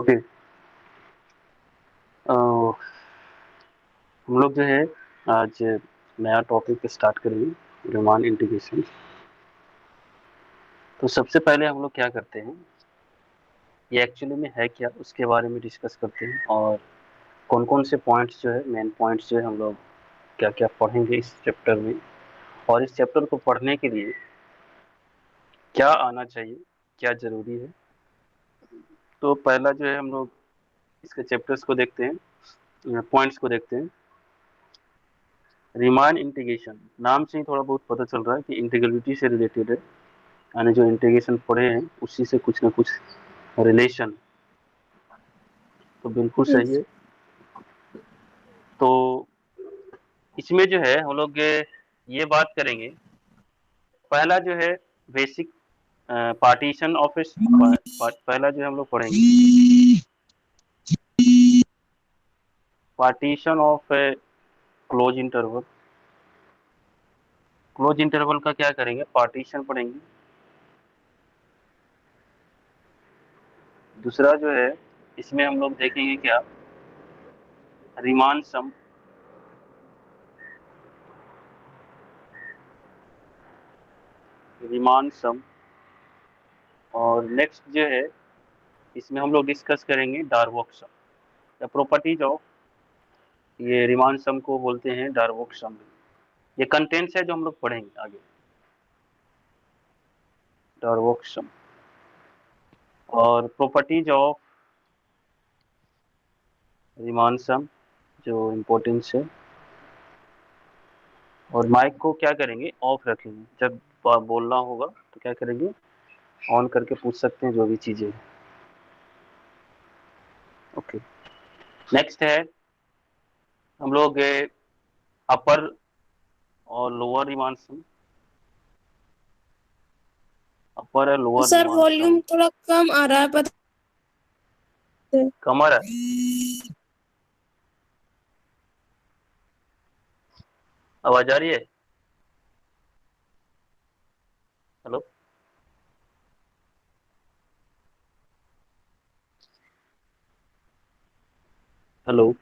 Okay. हम लोग जो है आज नया टॉपिक स्टार्ट करेंगे, रीमान इंटीग्रेशन। तो सबसे पहले हम लोग क्या करते हैं, ये एक्चुअली में है क्या उसके बारे में डिस्कस करते हैं, और कौन कौन से पॉइंट्स जो है, मेन पॉइंट्स जो है, हम लोग क्या क्या पढ़ेंगे इस चैप्टर में, और इस चैप्टर को पढ़ने के लिए क्या आना चाहिए, क्या ज़रूरी है। तो पहला जो है हम लोग इसके चैप्टर्स को देखते हैं, पॉइंट्स को देखते हैं। रीमान इंटीग्रेशन नाम से ही थोड़ा बहुत पता चल रहा है कि इंटीग्रेबिलिटी से रिलेटेड है, यानी जो इंटीग्रेशन पढ़े हैं उसी से कुछ ना कुछ रिलेशन। तो बिल्कुल सही Yes. है। तो इसमें जो है हम लोग ये बात करेंगे, पहला जो है बेसिक पार्टीशन ऑफ पहला जो है हम लोग पढ़ेंगे partition of close interval. Close interval का क्या करेंगे, पार्टीशन पढ़ेंगे। दूसरा जो है इसमें हम लोग देखेंगे क्या, रीमान सम। Riemann sum. और नेक्स्ट जो है इसमें हम लोग डिस्कस करेंगे डार्वॉक सम, द प्रॉपर्टीज ऑफ, ये रीमान सम को बोलते हैं डार्वॉक सम। ये कंटेंट्स है जो हम लोग पढ़ेंगे आगे, डार्वॉक सम। और प्रॉपर्टीज ऑफ रीमान सम जो इम्पोर्टेंस है। और माइक को क्या करेंगे, ऑफ रखेंगे। जब बोलना होगा तो क्या करेंगे, ऑन करके पूछ सकते हैं जो भी चीज़ें हैं। ओके। नेक्स्ट है हम लोग अपर और लोअर रीमान सम, अपर और lower sir Riemann sum. Volume थोड़ा कम आ रहा है पता है। कमर है, आवाज आ रही है? हेलो। हेलो।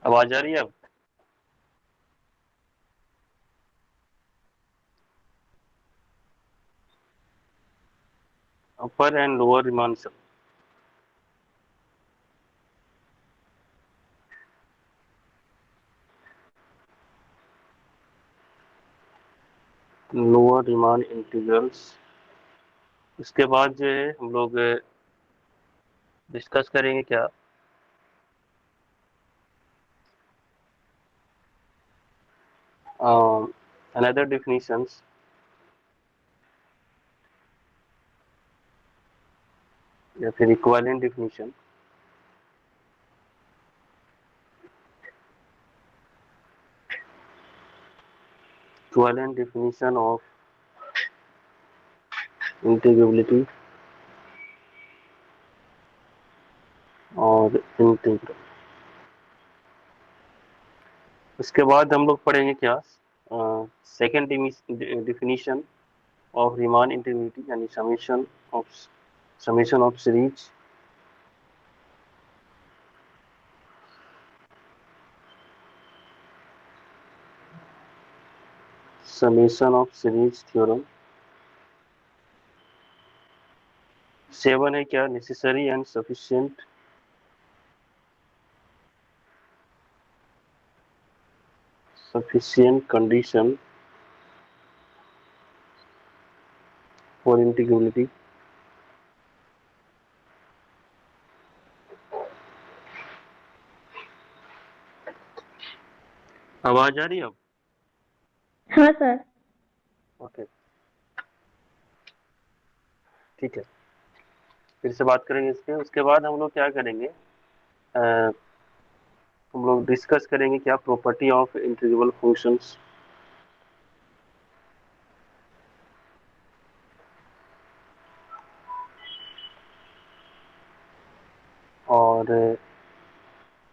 आवाज आ रही है अब? Upper and lower Riemann sum. Lower Riemann integrals. उसके बाद जो है हम लोग डिस्कस करेंगे क्या, अनदर डिफिनीशंस, या फिर equivalent definition. Equivalent definition of integrability और इंटीग्रल। उसके बाद हम लोग पढ़ेंगे क्या, second definition of Riemann integrity, यानी summation of series. Summation of series theorem. 7 है क्या, necessary and sufficient condition for integrability. आवाज आ रही है अब? हाँ सर। ओके, ठीक है। फिर से बात करेंगे इस पे। उसके बाद हम लोग क्या करेंगे, हम लोग डिस्कस करेंगे क्या, प्रॉपर्टी ऑफ इंटीग्रेबल फंक्शंस। और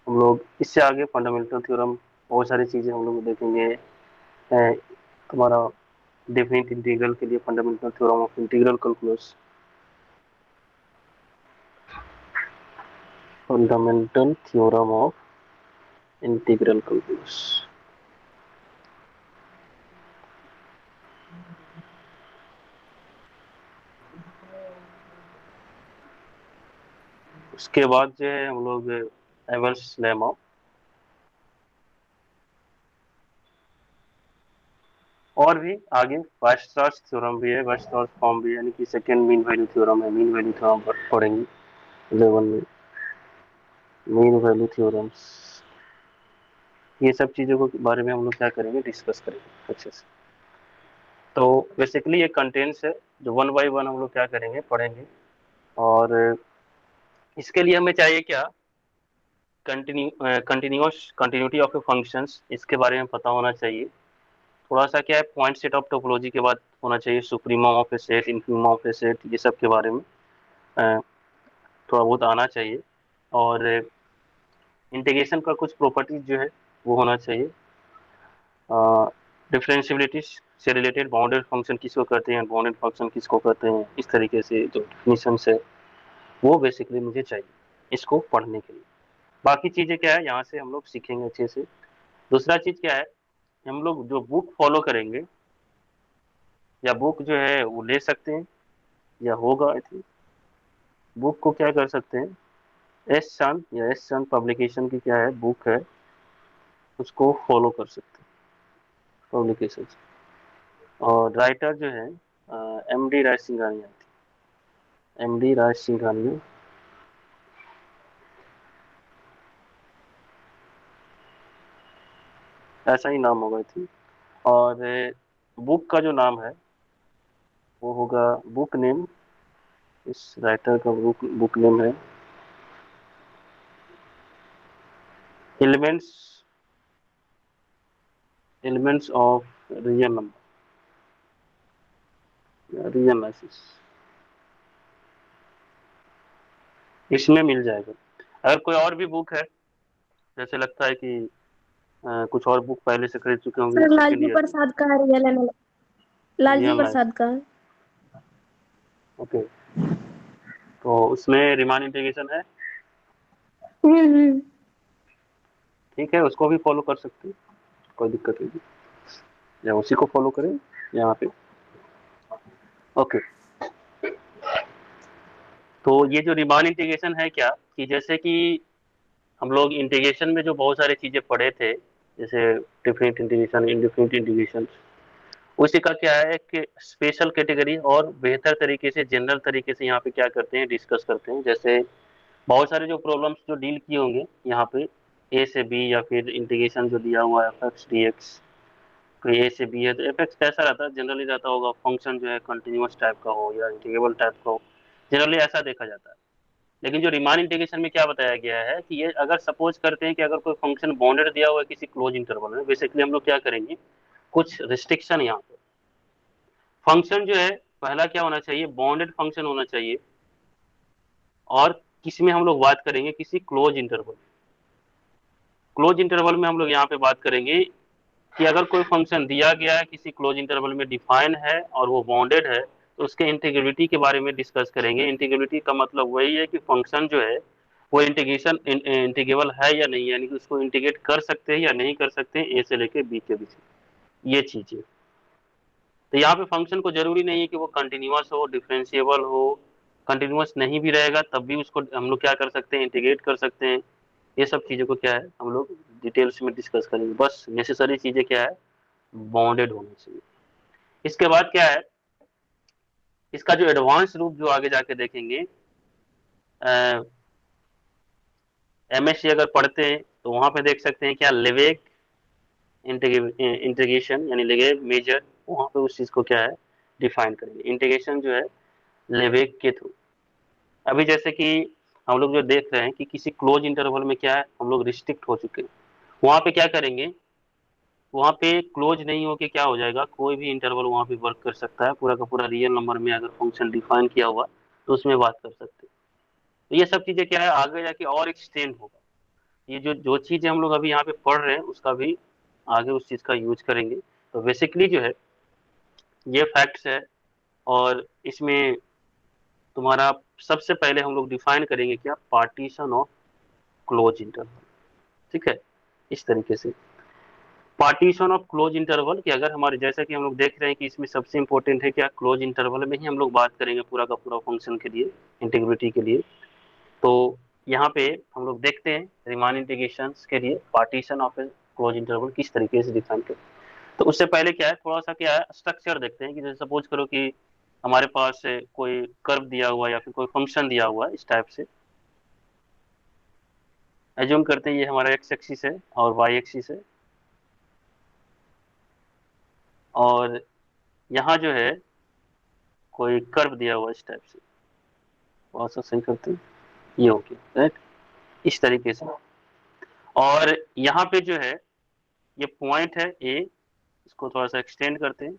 हम लोग इससे आगे फंडामेंटल थ्योरम, बहुत सारी चीज़ें हम लोग देखेंगे। तुम्हारा डेफिनेट इंटीग्रल के लिए fundamental theorem of integral calculus, fundamental theorem of integral calculus. उसके बाद जो है हम लोग एवंस लेमा, और भी आगे वायरस्ट्रास थ्योरम भी है, वायरस्ट्रास फॉर्म भी है, यानी कि सेकंड मीन वैल्यू थ्योरम है। मीन वैल्यू थ्योरम पढ़ेंगे 11 में, मीन वैल्यू थ्योरम्स, ये सब चीज़ों के बारे में हम लोग क्या करेंगे, डिस्कस करेंगे अच्छे से। तो बेसिकली ये कंटेंट्स है जो वन बाय वन हम लोग क्या करेंगे, पढ़ेंगे। और इसके लिए हमें चाहिए क्या, कंटिन्यूटी ऑफ ए फंक्शंस, इसके बारे में पता होना चाहिए। थोड़ा सा क्या है, पॉइंट सेट ऑफ टोपोलॉजी के बाद होना चाहिए, suprema of a set, infima of a set, ये सब के बारे में अ, थोड़ा बहुत आना चाहिए। और इंटीग्रेशन का कुछ प्रॉपर्टीज जो है वो होना चाहिए। डिफरेंशियबिलिटी से रिलेटेड बाउंडेड फंक्शन किसको कहते हैं, बाउंडेड फंक्शन किसको कहते हैं, इस तरीके से जो डिफिनीशन है वो बेसिकली मुझे चाहिए इसको पढ़ने के लिए। बाकी चीज़ें क्या है यहाँ से हम लोग सीखेंगे अच्छे से। दूसरा चीज़ क्या है, हम लोग जो बुक फॉलो करेंगे, या बुक जो है वो ले सकते हैं, या होगा आई थिंक, बुक को क्या कर सकते हैं, एस सन या एस सन पब्लिकेशन की क्या है बुक है, उसको फॉलो कर सकते हैं पब्लिकेशन। और राइटर जो है एम डी राय सिंघानिया, एम डी राय सिंघानिया, ऐसा ही नाम होगा थी। और बुक का जो नाम है वो होगा, बुक नेम, इस राइटर का बुक नेम है elements, elements of real number, real analysis, इसमें मिल जाएगा। अगर कोई और भी बुक है, जैसे लगता है कि कुछ और बुक पहले से खरीद चुके होंगे सर उसी के लालजी लिए, प्रसाद का है लालजी रियल प्रसाद एनालिसिस। का है। ओके, तो उसमें रिमान इंटीग्रेशन है, हम्म। ठीक है, उसको भी फॉलो कर सकते हैं, कोई दिक्कत नहीं, या उसी को फॉलो करें यहाँ पे। ओके, तो ये जो रिमान इंटीग्रेशन है क्या, कि जैसे कि हम लोग इंटीग्रेशन में जो बहुत सारी चीजें पढ़े थे, जैसे डिफरेंट इंटीग्रेशन, इनडिफरेंट इंटीग्रेशन, उसी का क्या है कि स्पेशल कैटेगरी और बेहतर तरीके से, जनरल तरीके से यहाँ पे क्या करते हैं, डिस्कस करते हैं। जैसे बहुत सारे जो प्रॉब्लम्स जो डील किए होंगे यहाँ पे, ए से बी, या फिर इंटीग्रेशन जो दिया हुआ है एफ एक्स डी एक्स, कोई ए से बी है तो एफ एक्स कैसा रहता है, जनरली रहता होगा फंक्शन जो है कंटिन्यूअस टाइप का हो या इंटीग्रेबल टाइप का हो, जनरली ऐसा देखा जाता है। लेकिन जो रिमान इंटीग्रेशन में क्या बताया गया है कि ये अगर सपोज करते हैं कि अगर कोई फंक्शन बाउंडेड दिया हुआ है किसी क्लोज इंटरवल में, बेसिकली हम लोग क्या करेंगे, कुछ रिस्ट्रिक्शन यहाँ पे, फंक्शन जो है पहला क्या होना चाहिए, बाउंडेड फंक्शन होना चाहिए। और किसी में हम लोग बात करेंगे किसी क्लोज इंटरवल, क्लोज इंटरवल में हम लोग यहाँ पे बात करेंगे कि अगर कोई फंक्शन दिया गया है किसी क्लोज इंटरवल में, डिफाइन है और वो बाउंडेड है, तो उसके इंटीग्रेबिलिटी के बारे में डिस्कस करेंगे। इंटीग्रेबिलिटी का मतलब वही है कि फंक्शन जो है वो इंटीग्रेबल है या नहीं, यानी कि उसको इंटीग्रेट कर सकते हैं या नहीं कर सकते हैं ए से लेके बी के बीच में, ये चीजें। तो यहाँ पे फंक्शन को जरूरी नहीं है कि वो कंटिन्यूअस हो, डिफरेंशिएबल हो, कंटिन्यूअस नहीं भी रहेगा तब भी उसको हम लोग क्या कर सकते हैं, इंटीग्रेट कर सकते हैं। ये सब चीज़ों को क्या है हम लोग डिटेल्स में डिस्कस करेंगे। बस नेसेसरी चीज़ें क्या है, बाउंडेड होनी चाहिए। इसके बाद क्या है, इसका जो एडवांस रूप जो आगे जाके देखेंगे, एमएससी अगर पढ़ते हैं तो वहां पे देख सकते हैं क्या, लेवेग इंटीग्रेशन, यानी लेवेग मेजर, वहां पे उस चीज को क्या है डिफाइन करेंगे, इंटीग्रेशन जो है लेवेग के थ्रू। अभी जैसे कि हम लोग जो देख रहे हैं कि किसी क्लोज इंटरवल में क्या है, हम लोग रिस्ट्रिक्ट हो चुके हैं, वहां पे क्या करेंगे, वहां पे क्लोज नहीं होके क्या हो जाएगा, कोई भी इंटरवल वहां पे वर्क कर सकता है, पूरा का पूरा रियल नंबर में अगर फंक्शन डिफाइन किया हुआ तो उसमें बात कर सकते हैं। तो ये सब चीजें क्या है आगे जाके और एक्सटेंड होगा, ये जो जो चीजें हम लोग अभी यहाँ पे पढ़ रहे हैं उसका भी आगे उस चीज का यूज करेंगे। तो बेसिकली जो है ये फैक्ट्स है। और इसमें तुम्हारा सबसे पहले हम लोग डिफाइन करेंगे क्या, पार्टीशन ऑफ क्लोज इंटरवल। ठीक है, इस तरीके से पार्टीशन ऑफ क्लोज इंटरवल कि अगर हमारे, जैसा कि हम लोग देख रहे हैं कि इसमें सबसे इंपॉर्टेंट है क्या, क्लोज इंटरवल में ही हम लोग बात करेंगे पूरा का पूरा फंक्शन के लिए, इंटीग्रिटी के लिए। तो यहाँ पे हम लोग देखते हैं रिमान इंटीग्रेशंस के लिए partition of A close interval किस तरीके से डिफाइन करें। तो उससे पहले क्या है, थोड़ा सा क्या है स्ट्रक्चर देखते हैं कि जैसे सपोज करो कि हमारे पास कोई कर्व दिया हुआ है या फिर कोई फंक्शन दिया हुआ है इस टाइप से। एज्यूम करते हैं ये हमारा एक्स एक्सिस है और वाई एक्सिस है, और यहाँ जो है कोई कर्व दिया हुआ है इस टाइप से। थोड़ा सा सही करते हैं, ये हो गया राइट, इस तरीके से। और यहाँ पे जो है ये पॉइंट है ए, इसको थोड़ा सा एक्सटेंड करते हैं,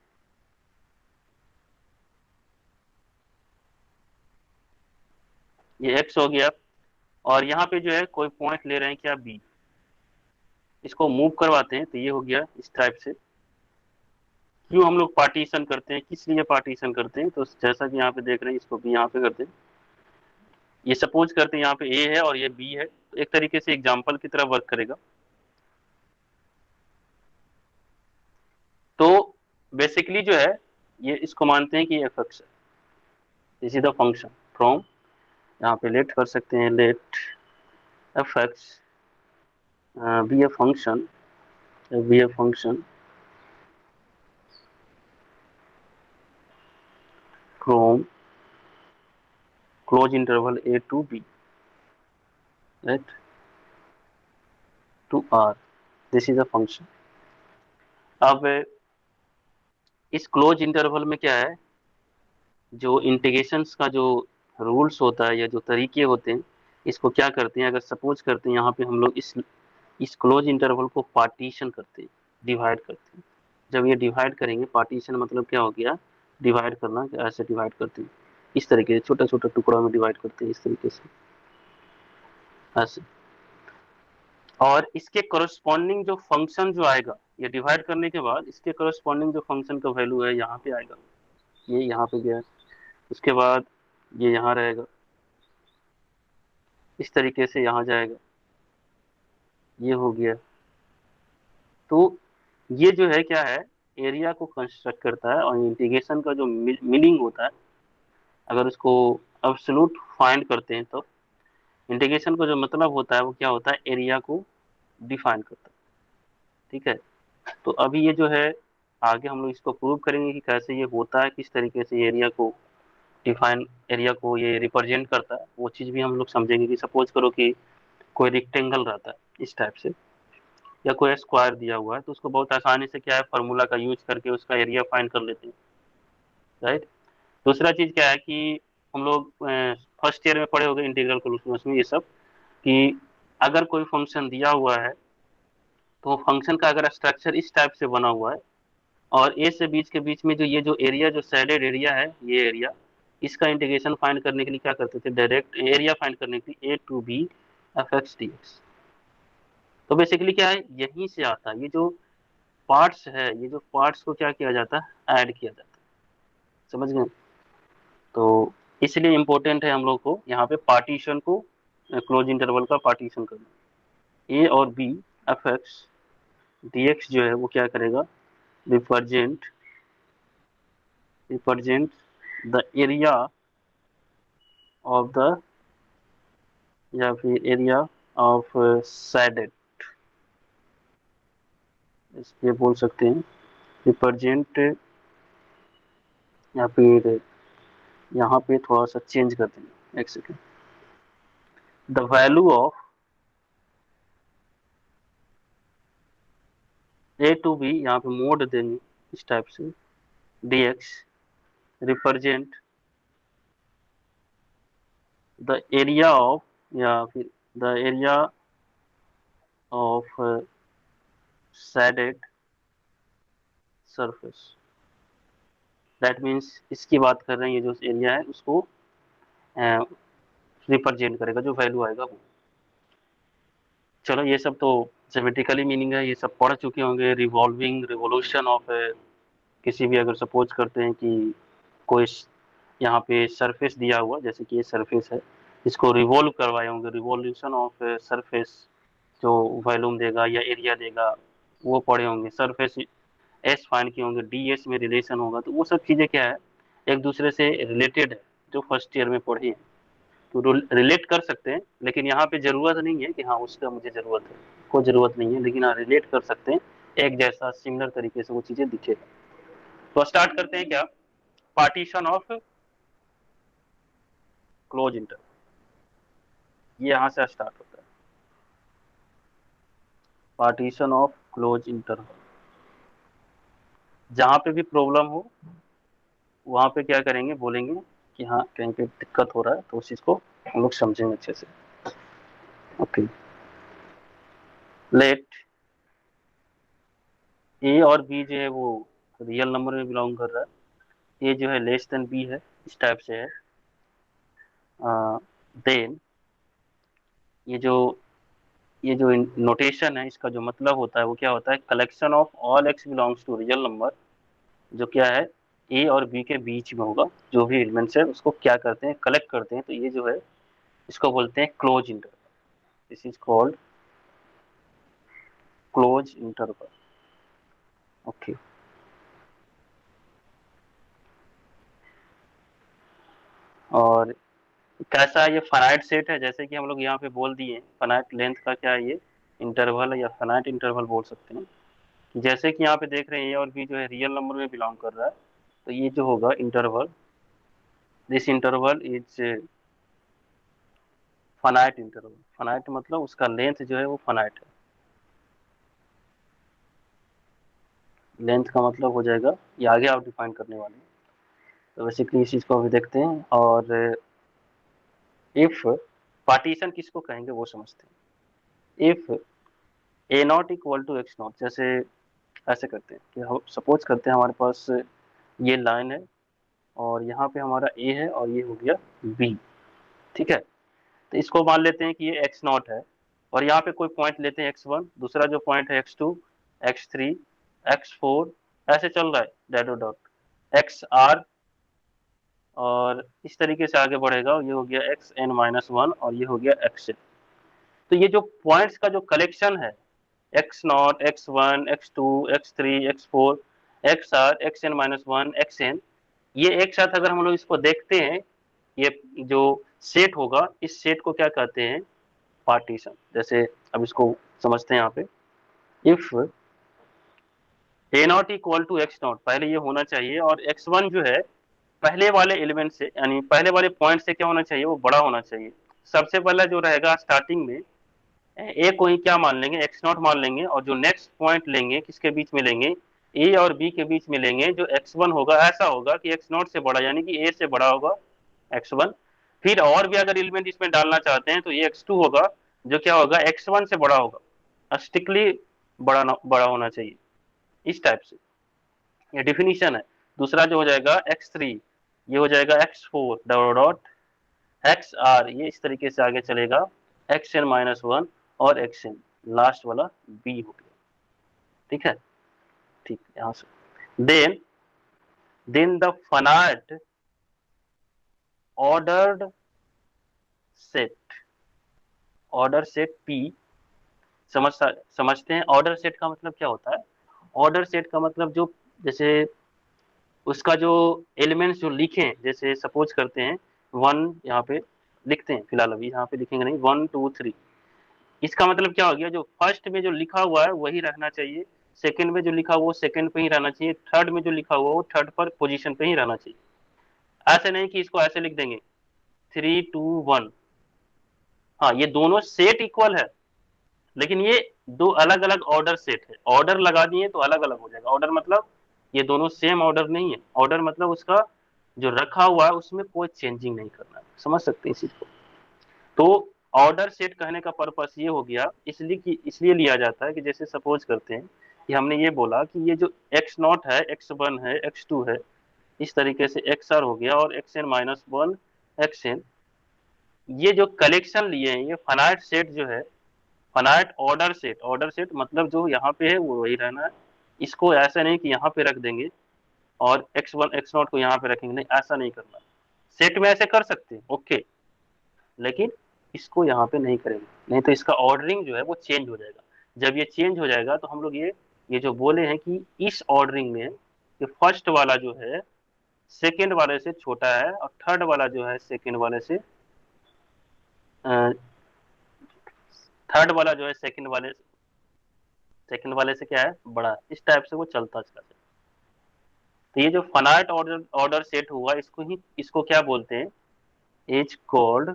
ये एक्स हो गया। और यहाँ पे जो है कोई पॉइंट ले रहे हैं क्या, बी, इसको मूव करवाते हैं तो ये हो गया इस टाइप से। क्यों हम लोग पार्टीशन करते हैं, किस लिए पार्टीशन करते हैं, तो जैसा कि यहाँ पे देख रहे हैं इसको भी यहाँ पे करते हैं। ये सपोज करते हैं यहाँ पे ए है और ये बी है, तो एक तरीके से एग्जाम्पल की तरह वर्क करेगा। तो बेसिकली जो है ये इसको मानते हैं कि एफ एक्स है, this is the function from, यहाँ पे लेट कर सकते हैं, let f x be a function, be a function from close interval a to b, right, to R, this is a function. अब इस क्लोज इंटरवल में क्या है, जो इंटीग्रेशंस का जो रूल्स होता है या जो तरीके होते हैं, इसको क्या करते हैं, अगर सपोज करते हैं यहाँ पे हम लोग इस क्लोज इंटरवल को पार्टीशन करते हैं, डिवाइड करते हैं। जब ये डिवाइड करेंगे, पार्टीशन मतलब क्या हो गया, डिवाइड करना, ऐसे डिवाइड करते हैं इस तरीके से, छोटा छोटा टुकड़ा में डिवाइड करते हैं इस तरीके से, ऐसे। और इसके करस्पॉन्डिंग जो फंक्शन जो आएगा, ये डिवाइड करने के बाद इसके करस्पॉन्डिंग जो फंक्शन का वैल्यू है यहाँ पे आएगा, ये यहाँ पे गया, उसके बाद ये यहाँ रहेगा, इस तरीके से यहाँ जाएगा, ये हो गया। तो ये जो है क्या है, एरिया को कंस्ट्रक्ट करता है। और इंटीग्रेशन का जो मीनिंग होता है, अगर उसको एब्सोल्यूट फाइंड करते हैं तो इंटीग्रेशन का जो मतलब होता है वो क्या होता है, एरिया को डिफाइन करता है। ठीक है, तो अभी ये जो है आगे हम लोग इसको प्रूव करेंगे कि कैसे ये होता है, किस तरीके से एरिया को डिफाइन, एरिया को ये रिप्रेजेंट करता है, वो चीज़ भी हम लोग समझेंगे। कि सपोज करो कि कोई रेक्टेंगल रहता है इस टाइप से, या कोई स्क्वायर दिया हुआ है, तो उसको बहुत आसानी से क्या है, फार्मूला का यूज करके उसका एरिया फाइंड कर लेते हैं, राइट। दूसरा चीज क्या है कि हम लोग फर्स्ट ईयर में पढ़े होंगे इंटीग्रल कैलकुलस में ये सब, कि अगर कोई फंक्शन दिया हुआ है तो फंक्शन का अगर स्ट्रक्चर इस टाइप से बना हुआ है, और ए से बीच के बीच में जो ये जो एरिया, जो सैडेड एरिया है, ये एरिया, इसका इंटीग्रेशन फाइंड करने के लिए क्या करते थे, डायरेक्ट एरिया फाइंड करने के लिए a to b f x d x. तो बेसिकली क्या है, यहीं से आता है, ये जो पार्ट्स है, ये जो पार्ट्स को क्या किया जाता है, ऐड किया जाता है, समझ गए। तो इसलिए इम्पोर्टेंट है हम लोग को यहाँ पे पार्टीशन को, क्लोज इंटरवल का पार्टीशन करना। ए और b f x d x जो है वो क्या करेगा, represent represent the area of the, या फिर एरिया ऑफ सैडेड, इसलिए बोल सकते हैं रिप्रेजेंट, या फिर यहाँ पे थोड़ा सा चेंज कर देंगे, एक second, the value of a to b, यहाँ पे मोड देंगे इस टाइप से, d x represent the area of, या फिर the area of shaded surface. That means इसकी बात कर रहे हैं, ये जो एरिया है उसको रिप्रेजेंट करेगा, जो वैल्यू आएगा वो। चलो ये सब तो ज्योमेट्रिकली मीनिंग है, ये सब पढ़ चुके होंगे। रिवॉल्विंग रिवोल्यूशन ऑफ किसी भी, अगर सपोज करते हैं कि कोई यहाँ पे सरफेस दिया हुआ, जैसे कि ये सरफेस है, इसको रिवॉल्व करवाए होंगे, रिवॉल्यूशन ऑफ सरफेस जो वॉल्यूम देगा या एरिया देगा वो पढ़े होंगे। सरफेस एस फाइंड किए होंगे, डी एस में रिलेशन होगा, तो वो सब चीज़ें क्या है, एक दूसरे से रिलेटेड है, जो फर्स्ट ईयर में पढ़ी है। तो रिलेट कर सकते हैं, लेकिन यहाँ पे जरूरत नहीं है कि हाँ उसका मुझे जरूरत है, कोई जरूरत नहीं है, लेकिन हाँ रिलेट कर सकते हैं, एक जैसा सिमिलर तरीके से वो चीजें दिखेगा। तो स्टार्ट करते हैं क्या, पार्टीशन ऑफ क्लोज इंटरवल, ये यहाँ से स्टार्ट होता है, पार्टीशन ऑफ क्लोज इंटरवल। जहाँ पे भी प्रॉब्लम हो वहाँ पे क्या करेंगे, बोलेंगे कि हाँ कहीं पे दिक्कत हो रहा है, तो उस चीज को हम लोग समझेंगे अच्छे से। ओके, लेट ए और बी जो है वो रियल नंबर में बिलोंग कर रहा है, ए जो है लेस देन बी है, इस टाइप से है। देन ये जो ये जो नोटेशन है, इसका जो मतलब होता है वो क्या होता है, collection of all x belongs to real number, जो क्या है ए और बी के बीच में होगा, जो भी एलिमेंट्स है उसको क्या करते हैं, कलेक्ट करते हैं, तो ये जो है इसको बोलते हैं close interval. This is called close interval. Okay, और कैसा है, ये फाइनाइट सेट है, जैसे कि हम लोग यहाँ पे बोल दिए फाइनाइट लेंथ का क्या है, ये इंटरवल है या फाइनाइट इंटरवल बोल सकते हैं। जैसे कि यहाँ पे देख रहे हैं ए और बी जो है रियल नंबर में बिलोंग कर रहा है, तो ये जो होगा interval, this interval is finite interval. Finite मतलब उसका लेंथ जो है वो फाइनाइट है। लेंथ का मतलब हो जाएगा, ये आगे आप डिफाइन करने वाले हैं, तो बेसिकली इस चीज को अभी देखते हैं। और इफ पार्टीशन किसको कहेंगे वो समझते हैं। If a not equal to x not, जैसे ऐसे करते हैं कि हम सपोज करते हैं हमारे पास ये लाइन है, और यहाँ पे हमारा ए है और ये हो गया बी, ठीक है। तो इसको मान लेते हैं कि ये एक्स नॉट है, और यहाँ पे कोई पॉइंट लेते हैं एक्स वन, दूसरा जो पॉइंट है x two, x three, x four, ऐसे चल रहा है डैडो डॉट एक्स आर, और इस तरीके से आगे बढ़ेगा, ये हो गया एक्स एन माइनस वन, और ये हो गया एक्स एन। तो ये जो पॉइंट्स का जो कलेक्शन है, x not, x one, x two, x three, x four, x r, x N minus one, x n, ये एक साथ अगर हम लोग इसको देखते हैं, ये जो सेट होगा, इस सेट को क्या कहते हैं, पार्टीशन। जैसे अब इसको समझते हैं यहाँ पे, if a not equal to x not, पहले ये होना चाहिए, और एक्स वन जो है पहले वाले एलिमेंट से, यानी पहले वाले पॉइंट से क्या होना चाहिए, वो बड़ा होना चाहिए। सबसे पहला जो रहेगा स्टार्टिंग में, ए को ही क्या मान लेंगे, एक्स नॉट मान लेंगे, और जो नेक्स्ट पॉइंट लेंगे किसके बीच में लेंगे, ए और बी के बीच में लेंगे, जो एक्स वन होगा ऐसा होगा कि एक्स नॉट से बड़ा, यानी कि ए से बड़ा होगा एक्स वन। फिर और भी अगर एलिमेंट इसमें डालना चाहते हैं तो ये एक्स टू होगा, जो क्या होगा, एक्स वन से बड़ा होगा, स्ट्रिक्टली बड़ा होना चाहिए, इस टाइप से ये डिफिनीशन है। दूसरा जो हो जाएगा एक्स थ्री, ये हो जाएगा x four dot x r, ये इस तरीके से आगे चलेगा, एक्स एन माइनस वन और एक्स एन, लास्ट वाला बी हो गया, ठीक है। ठीक, यहाँ से then the finite ordered set, order set p, समझते हैं ऑर्डर सेट का मतलब क्या होता है। ऑर्डर सेट का मतलब जो, जैसे उसका जो एलिमेंट्स जो लिखे हैं, जैसे सपोज करते हैं वन, यहाँ पे लिखते हैं फिलहाल, अभी यहाँ पे लिखेंगे नहीं, वन टू थ्री, इसका मतलब क्या हो गया, जो फर्स्ट में जो लिखा हुआ है वही रहना चाहिए, सेकंड में जो लिखा हुआ वो सेकंड पे ही रहना चाहिए, थर्ड में जो लिखा हुआ वो थर्ड पर पोजीशन पे ही रहना चाहिए। ऐसे नहीं कि इसको ऐसे लिख देंगे थ्री टू वन, हाँ ये दोनों सेट इक्वल है, लेकिन ये दो अलग अलग ऑर्डर सेट है, ऑर्डर लगा दिए तो अलग अलग हो जाएगा। ऑर्डर मतलब ये दोनों सेम ऑर्डर नहीं है, ऑर्डर मतलब उसका जो रखा हुआ है उसमें कोई चेंजिंग नहीं करना है, समझ सकते हैं इस चीज को। तो ऑर्डर सेट कहने का पर्पस ये हो गया, इसलिए लिया जाता है कि जैसे सपोज करते हैं कि हमने ये बोला कि ये जो एक्स नॉट है, एक्स वन है, एक्स टू है, इस तरीके से एक्स आर हो गया, और x N minus one x n, ये जो कलेक्शन लिए हैं, ये फाइनाइट सेट जो है, फाइनाइट ऑर्डर सेट मतलब जो यहाँ पे है वो वही रहना है। इसको ऐसा नहीं कि यहाँ पे रख देंगे और x1 x0 को यहाँ पे रखेंगे, नहीं ऐसा नहीं करना। सेट में ऐसे कर सकते हैं ओके, लेकिन इसको यहाँ पे नहीं करेंगे, नहीं तो इसका ऑर्डरिंग जो है वो चेंज हो जाएगा। जब ये चेंज हो जाएगा तो हम लोग ये जो बोले हैं कि इस ऑर्डरिंग में कि फर्स्ट वाला जो है सेकेंड वाले से छोटा है और थर्ड वाला जो है सेकेंड वाले से थर्ड वाला जो है सेकेंड वाले से क्या है बड़ा है। इस टाइप से वो चलता चला जाए। तो ये जो फाइनाइट ऑर्डर सेट हुआ इसको क्या बोलते हैं, इज कॉल्ड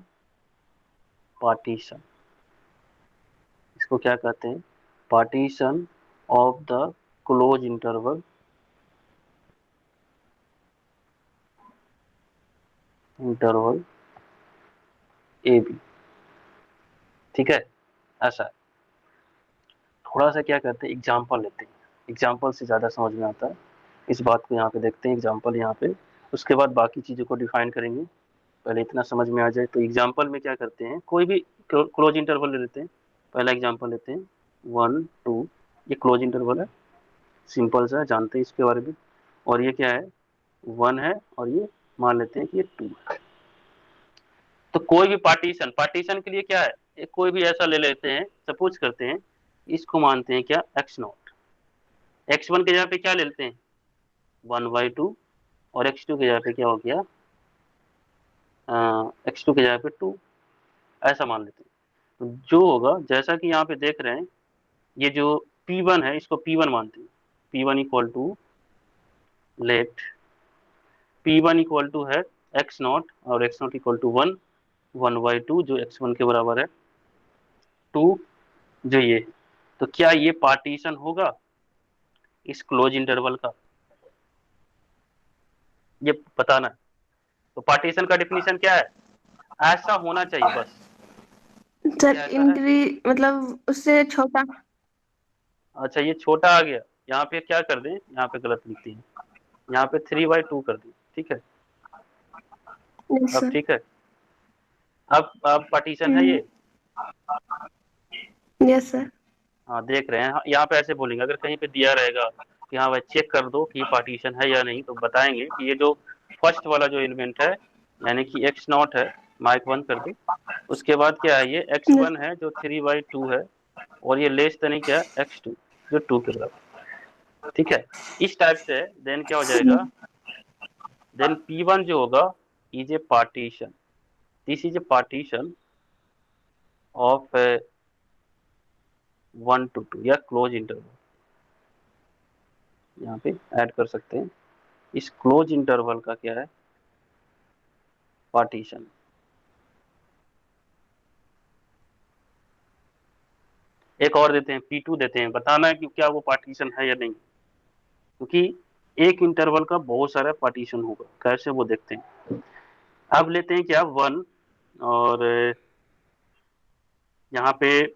पार्टीशन। इसको क्या कहते हैं, partition of the close interval A b. ठीक है, ऐसा है। थोड़ा सा क्या करते हैं, एग्जाम्पल लेते हैं, एग्जाम्पल से ज़्यादा समझ में आता है। इस बात को यहाँ पे देखते हैं, एग्जाम्पल यहाँ पे, उसके बाद बाकी चीज़ों को डिफाइन करेंगे। पहले इतना समझ में आ जाए। तो एग्जाम्पल में क्या करते हैं, कोई भी क्लोज इंटरवल ले लेते हैं। पहला एग्जाम्पल लेते हैं 1 2, ये क्लोज इंटरवल है, सिंपल सा है, जानते हैं इसके बारे में। और ये क्या है 1 है, और ये मान लेते हैं कि ये 2 है। तो कोई भी पार्टीशन के लिए क्या है, एक कोई भी ऐसा ले लेते हैं, सपोज करते हैं इसको मानते हैं क्या x0। x1 के जगह पे क्या ले लेते हैं 1/2, और x2 के जगह पे क्या हो गया x2 के जगह पे 2, ऐसा मान लेते हैं। तो जो होगा जैसा कि यहाँ पे देख रहे हैं, ये जो P1 है इसको P1 मानते हैं। P1 equal to let P1 equal to है x0 और x0 इक्वल टू 1/2 जो x1 के बराबर है, 2 जो ये। तो क्या ये पार्टीशन होगा इस क्लोज इंटरवल का, ये बताना है। तो पार्टीशन का डेफिनेशन क्या है, ऐसा होना चाहिए बस। सर क्या ऐसा है, इंक्री मतलब उससे छोटा। अच्छा ये छोटा आ गया, यहाँ पे क्या कर दें, यहाँ पे गलत लिखती है, यहाँ पे 3/2 कर दें। ठीक है, यस अब सर। ठीक है। अब पार्टीशन है ये। Yes sir. हाँ देख रहे हैं, हाँ, यहाँ पे ऐसे बोलेंगे अगर कहीं पे दिया रहेगा कि हाँ भाई चेक कर दो कि पार्टीशन है या नहीं, तो बताएंगे कि ये जो फर्स्ट वाला जो एलिमेंट है यानी कि x0 है, माइक बंद कर दो। उसके बाद क्या है ये x1 है जो 3/2 है, और ये लेस देन क्या है x2 जो 2 के बराबर। ठीक है, इस टाइप से देन क्या हो जाएगा, देन P1 जो होगा is a partition, this is a partition of 1 to 2 या क्लोज इंटरवल, यहाँ पे ऐड कर सकते हैं। इस क्लोज इंटरवल का क्या है पार्टीशन। एक और देते हैं P2 देते हैं, बताना है कि क्या वो पार्टीशन है या नहीं, क्योंकि एक इंटरवल का बहुत सारा पार्टीशन होगा, कैसे वो देखते हैं। अब लेते हैं क्या 1, और यहाँ पे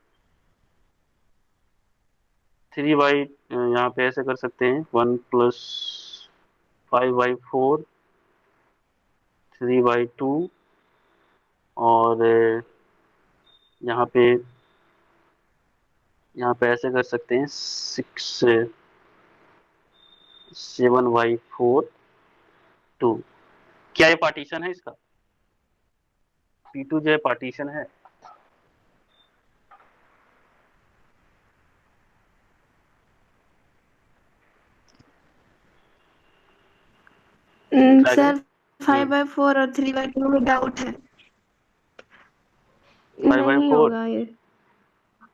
3 बाई, यहाँ पे ऐसे कर सकते हैं 1+5/4 3/2, और यहाँ पे ऐसे कर सकते हैं 7/4 2। क्या ये पार्टीशन है इसका, P2 जो है पार्टीशन है। आगे सर 5/4 और 3/2 में डाउट है। नहीं 5/4, होगा ये।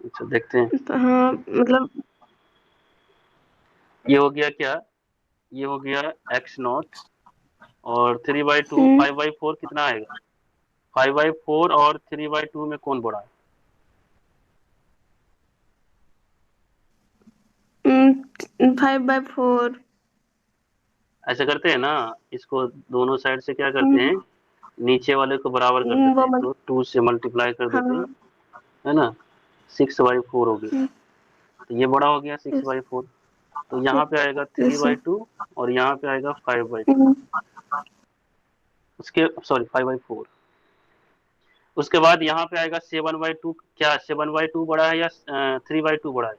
अच्छा देखते हैं। हाँ मतलब। ये हो गया क्या, ये हो गया x0, और 3/2 हम्म, 5/4 कितना आएगा, 5/4 और 3/2 में कौन बड़ा है। 5/4। ऐसे करते हैं ना, इसको दोनों साइड से क्या करते हैं, नीचे वाले को बराबर कर देते वो हैं, तो 2 से मल्टीप्लाई कर देते हैं, हाँ। है ना। 6/4 हो गया, हम्म, तो ये बड़ा हो गया यस 6/4। तो यहाँ पे आएगा three yes by sir. Two और यहाँ पे आएगा 5/2, हम्म, उसके सॉरी 5/4। उसके बाद यहाँ पे आएगा 7/2, क्या 7/2 बड़ा है या 3/2 बड़ा है?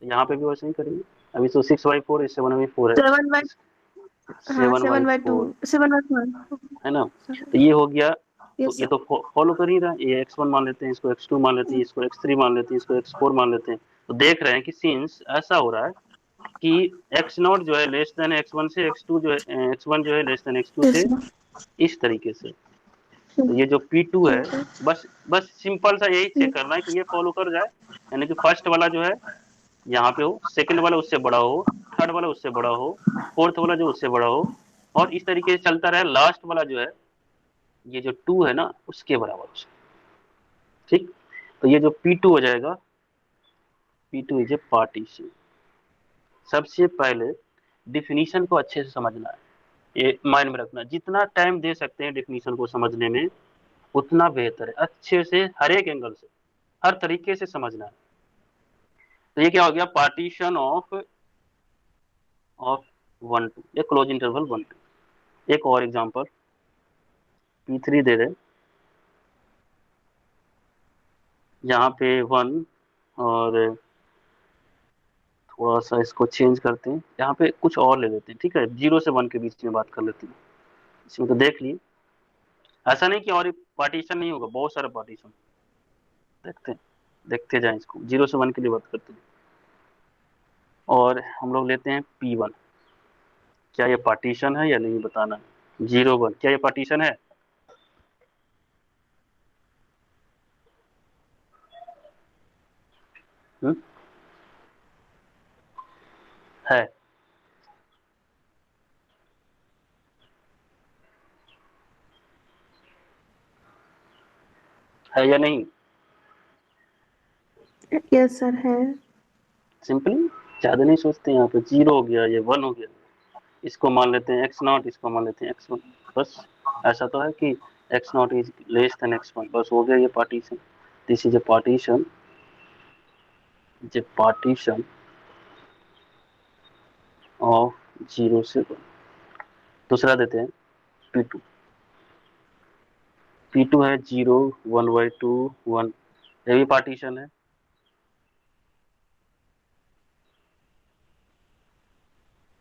यहाँ पे भी वैसे ही करेंगे। अभी तो 6/4 है, 7/4 है। 7/, हाँ सेवन बाई 7/2, फोर 7/4। है ना? तो ये हो गया। तो यस ये सर। तो फॉलो कर ही रहा है। ये x1 मान लेते हैं, इसको x2 मान लेते हैं, इसको x3 मान लेते हैं, इसको x4 मान लेते हैं। तो देख रहे हैं कि सीन्स ऐसा हो रहा है कि x0 जो है लेस देन x1 से, x2 जो है x1 जो है लेस देन x2 यस से, सर। इस तरीके से। तो ये जो P2 है, ठीक है। बस बस सिंपल सा यही चेक करना है कि ये फॉलो कर जाए, यानी कि फर्स्ट वाला जो है यहाँ पे हो, सेकंड वाला उससे बड़ा हो, थर्ड वाला उससे बड़ा हो, फोर्थ वाला जो उससे बड़ा हो, और इस तरीके से चलता रहे। लास्ट वाला जो है, ये जो 2 है ना, उसके बराबर हो। ठीक। तो ये जो P2 हो जाएगा, P2 इज ए पार्टीशन। सबसे पहले डिफिनीशन को अच्छे से समझना है, ये माइंड में रखना। जितना टाइम दे सकते हैं डिफिनीशन को समझने में, उतना बेहतर है। अच्छे से हर एक एंगल से, हर तरीके से समझना है। तो ये क्या हो गया, पार्टीशन ऑफ 1 2, ये क्लोज इंटरवल 1 2। एक और एग्जांपल P3 दे दें, यहाँ पे 1, और थोड़ा सा इसको चेंज करते हैं, यहाँ पे कुछ और ले लेते हैं। ठीक है, 0 से 1 के बीच में बात कर लेते हैं। इसमें तो देख लिए, ऐसा नहीं कि और पार्टीशन नहीं होगा, बहुत सारा पार्टीशन। देखते हैं, देखते जाएं इसको। 0 से 1 के लिए बात करते हैं, और हम लोग लेते हैं P1। क्या ये पार्टीशन है या नहीं बताना है। 0 1, क्या ये पार्टीशन है? हुँ? है। है या नहीं? यस सर है। सिंपली, ज्यादा नहीं सोचते यहाँ पे। 0 हो गया, ये 1 हो गया, इसको मान लेते हैं x0, इसको मान लेते हैं x1। बस, ऐसा तो है कि x0 is less than x1, बस हो गया ये partition. This is a partition, of 0 से 1। दूसरा देते हैं P2। P2 है 0 1/2 1, ये भी पार्टीशन है।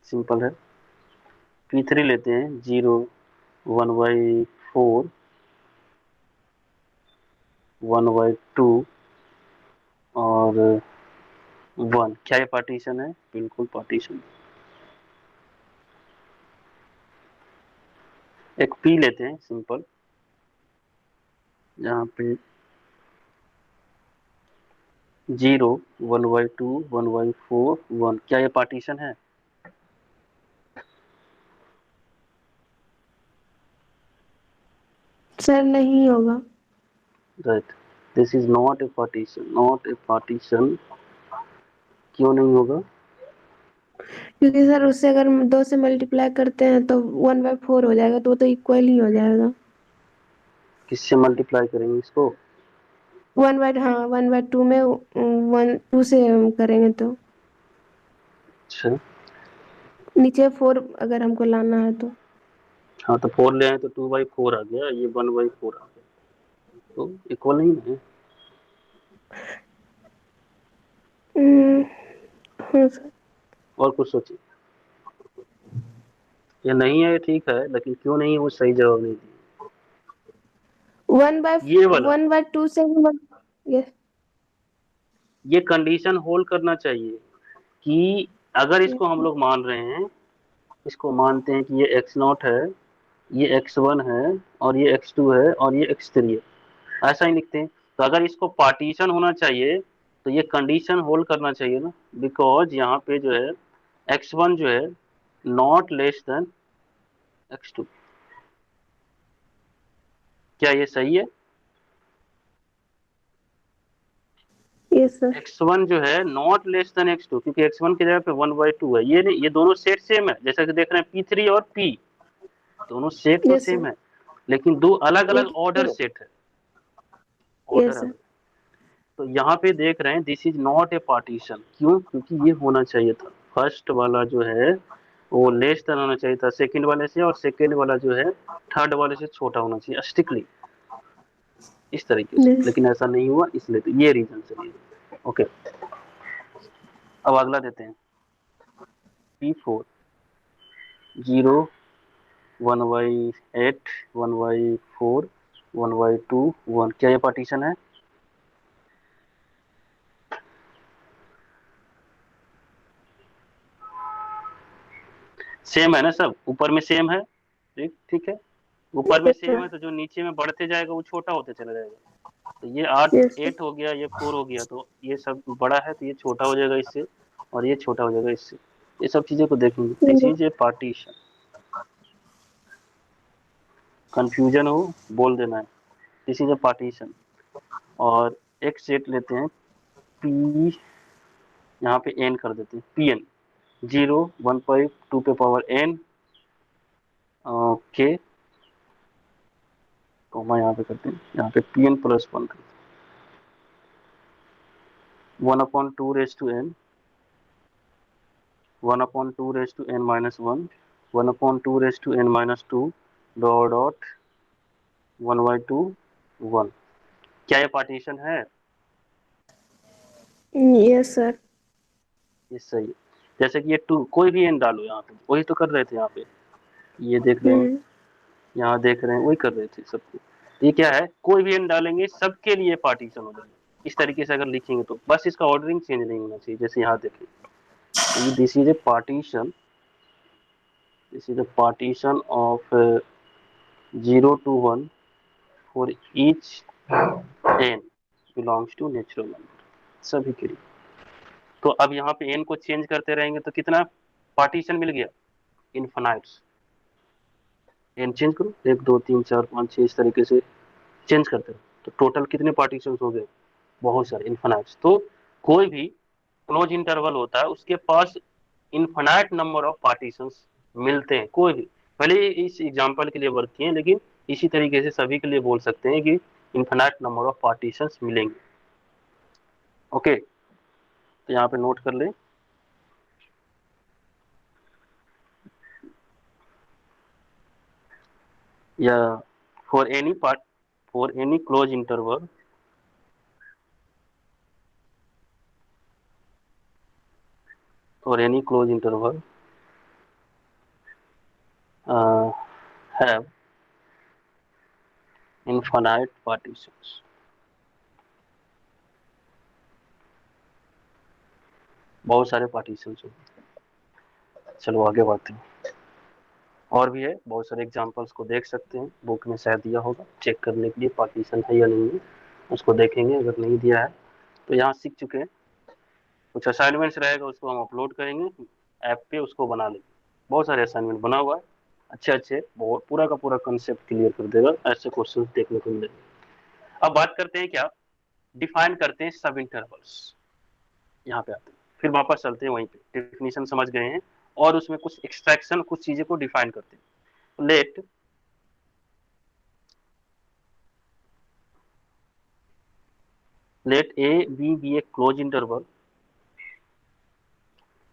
सिंपल है। P3 लेते हैं 0 1/4 1/2 और 1, क्या ये पार्टीशन है? बिल्कुल पार्टीशन। एक P लेते हैं सिंपल, जहाँ पे 0 1/2 1/4 1, क्या ये पार्टीशन है? सर नहीं होगा। Right, this is not a partition, not a partition. क्यों नहीं होगा? क्योंकि सर उससे अगर 2 से मल्टीप्लाई करते हैं तो 1/4 हो जाएगा, तो वो तो इक्वल ही हो जाएगा। किससे मल्टीप्लाई करेंगे इसको? 1/2 में 2 से करेंगे तो अच्छा, नीचे 4 अगर हमको लाना है तो। हाँ तो 4 ले आए तो 2/4 आ गया, ये 1/4 आ गया, तो इक्वल नहीं है। हाँ सर। और कुछ सोचिए। ये नहीं है, ठीक है, लेकिन क्यों नहीं है वो सही जवाब नहीं दिया। ये वाला, 1/2 से यस। ये कंडीशन होल्ड करना चाहिए कि अगर इसको हम लोग मान रहे हैं, इसको मानते हैं कि ये x0 है, ये x1 है, और ये x2 है, और ये x3 है, ऐसा ही लिखते हैं। तो अगर इसको पार्टीशन होना चाहिए, तो ये कंडीशन होल्ड करना चाहिए ना, बिकॉज यहाँ पे जो है x1 जो है नॉट लेस देन x2। क्या ये सही है? Yes sir. x1 जो है नॉट लेस देन x2, क्योंकि x1 की जगह पे 1/2 है। ये नहीं, ये दोनों सेट सेम है, जैसा कि देख रहे हैं P3 और P, दोनों सेट तो यस सेम सर। है, लेकिन दो अलग अलग ऑर्डर लेकिन सेट है, ऑर्डर यस सर। अलग। तो यहाँ पे देख रहे हैं this is not a partition. क्यों? क्योंकि ये होना चाहिए था, फर्स्ट वाला जो है वो लेस देन होना चाहिए था सेकंड वाले से, और सेकंड वाला जो है थर्ड वाले से छोटा होना चाहिए स्ट्रिक्टली। इस तरीके से, yes, लेकिन ऐसा नहीं हुआ इसलिए, तो ये रीजन से नहीं हुआ। ओके, अब अगला देते हैं P4 0 1/8 1/4 1/2 1, क्या ये पार्टीशन है? सेम है ना सब, ऊपर में सेम है, ठीक ठीक है, ऊपर में yes सेम sir, है तो जो नीचे में बढ़ते जाएगा वो छोटा होते चला जाएगा। तो ये 8 yes sir, 8 हो गया, ये 4 हो गया, तो ये सब बड़ा है तो ये छोटा हो जाएगा इससे, और ये छोटा हो जाएगा इससे। ये सब चीजें को देखेंगे, this yes, is a partition. Confusion हो बोल देना है, दिस इज ए पार्टीशन। और एक सेट लेते हैं पी, यहाँ पे एन कर देते हैं, पी एन 0 1/2 पे पावर एन, के कॉमा यहाँ पे करते हैं, यहाँ पे p n plus 1 1/2 raise to n 1/2 raise to n minus 1 1/2 raise to n minus 2 dot dot 1/2 1। क्या ये पार्टीशन है? yes sir, ये सही है। जैसे कि ये 2, कोई भी एन डालो यहाँ पे, वही तो कर रहे थे यहाँ पे, ये देख रहे हैं, यहाँ देख रहे हैं, वही कर रहे थे सबको। ये क्या है, कोई भी एन डालेंगे सबके लिए पार्टीशन हो जाएगा। इस तरीके से अगर लिखेंगे तो बस इसका ऑर्डरिंग चेंज नहीं होना चाहिए। जैसे यहाँ देखें, this is a partition, this is a partition of 0 to 1 for each n belongs to natural number, सभी के लिए। तो अब यहाँ पे एन को चेंज करते रहेंगे तो कितना पार्टीशन मिल गया? इनफाइनाइट्स। एन चेंज करो, 1 2 3 4 5 6, इस तरीके से चेंज करते रहो, तो टोटल कितने पार्टीशन हो गए? बहुत सारे, इनफाइनाइट्स। तो कोई भी क्लोज इंटरवल होता है उसके पास इनफाइनाइट नंबर ऑफ पार्टीशंस मिलते हैं, कोई भी। भले ही इस एग्जांपल के लिए वर्क किए, लेकिन इसी तरीके से सभी के लिए बोल सकते हैं कि इनफाइनाइट नंबर ऑफ पार्टीशंस मिलेंगे। ओके, तो यहाँ पे नोट कर लें, या for any part, for any close interval, for any close interval have infinite partitions. बहुत सारे पार्टीशंस होंगे। चलो आगे बढ़ते हैं, और भी है बहुत सारे एग्जांपल्स को देख सकते हैं, बुक में शायद दिया होगा चेक करने के लिए पार्टीशन है या नहीं है, उसको देखेंगे। अगर नहीं दिया है तो यहाँ सीख चुके हैं, कुछ असाइनमेंट्स रहेगा उसको हम अपलोड करेंगे ऐप पे, उसको बना लेंगे। बहुत सारे असाइनमेंट बना हुआ है, अच्छे अच्छे, बहुत पूरा का पूरा कंसेप्ट क्लियर कर देगा, ऐसे क्वेश्चन देखने को मिलेंगे। अब बात करते हैं क्या, डिफाइन करते हैं सब इंटरवल्स। यहाँ पे आते हैं, फिर वापस चलते हैं वहीं पे, डेफिनेशन समझ गए हैं और उसमें कुछ एक्सट्रैक्शन, कुछ चीजें को डिफाइन करते हैं। Let let a b b a close interval,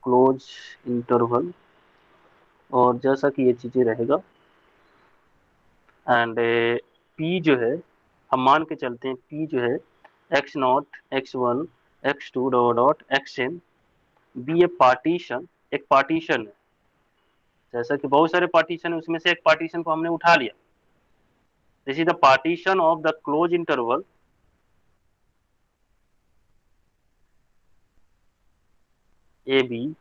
close interval, और जैसा कि ये चीजें रहेगा, एंड पी जो है, हम मान के चलते हैं पी जो है x0 x1 x2 dot dot xn be a partition, एक पार्टीशन है। जैसा कि बहुत सारे पार्टीशन है, उसमें से एक पार्टीशन को हमने उठा लिया, this is the partition of the close interval A b.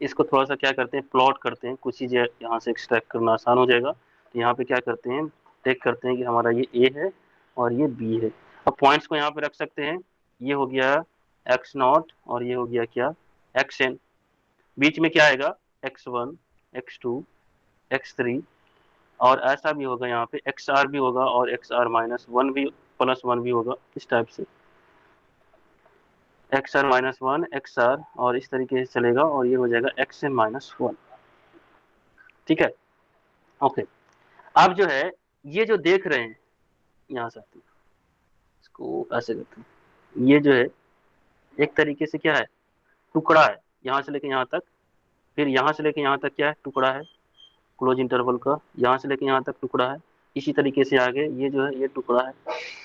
इसको थोड़ा सा क्या करते हैं, प्लॉट करते हैं, कुछ चीजें यहाँ से एक्सट्रैक्ट करना आसान हो जाएगा। तो यहाँ पे क्या करते हैं, टेक करते हैं कि हमारा ये ए है और ये बी है। अब पॉइंट्स को यहाँ पे रख सकते हैं, ये हो गया x0 और ये हो गया क्या, xn। बीच में क्या आएगा, x1 x2 x3, और ऐसा भी होगा यहाँ पे xr भी होगा और xr-1 भी, +1 भी होगा, इस टाइप से xr-1 xr, और इस तरीके से चलेगा, और ये हो जाएगा xn-1। ठीक है, ओके। अब जो है, ये जो देख रहे हैं, यहाँ से आते हैं, इसको ऐसे करते हैं, ये जो है एक तरीके से क्या है, टुकड़ा है, यहाँ से लेके यहाँ तक, फिर यहाँ से लेके यहाँ तक क्या है, टुकड़ा है क्लोज इंटरवल का, यहाँ से लेके यहाँ तक टुकड़ा है, इसी तरीके से आगे ये जो है ये टुकड़ा है,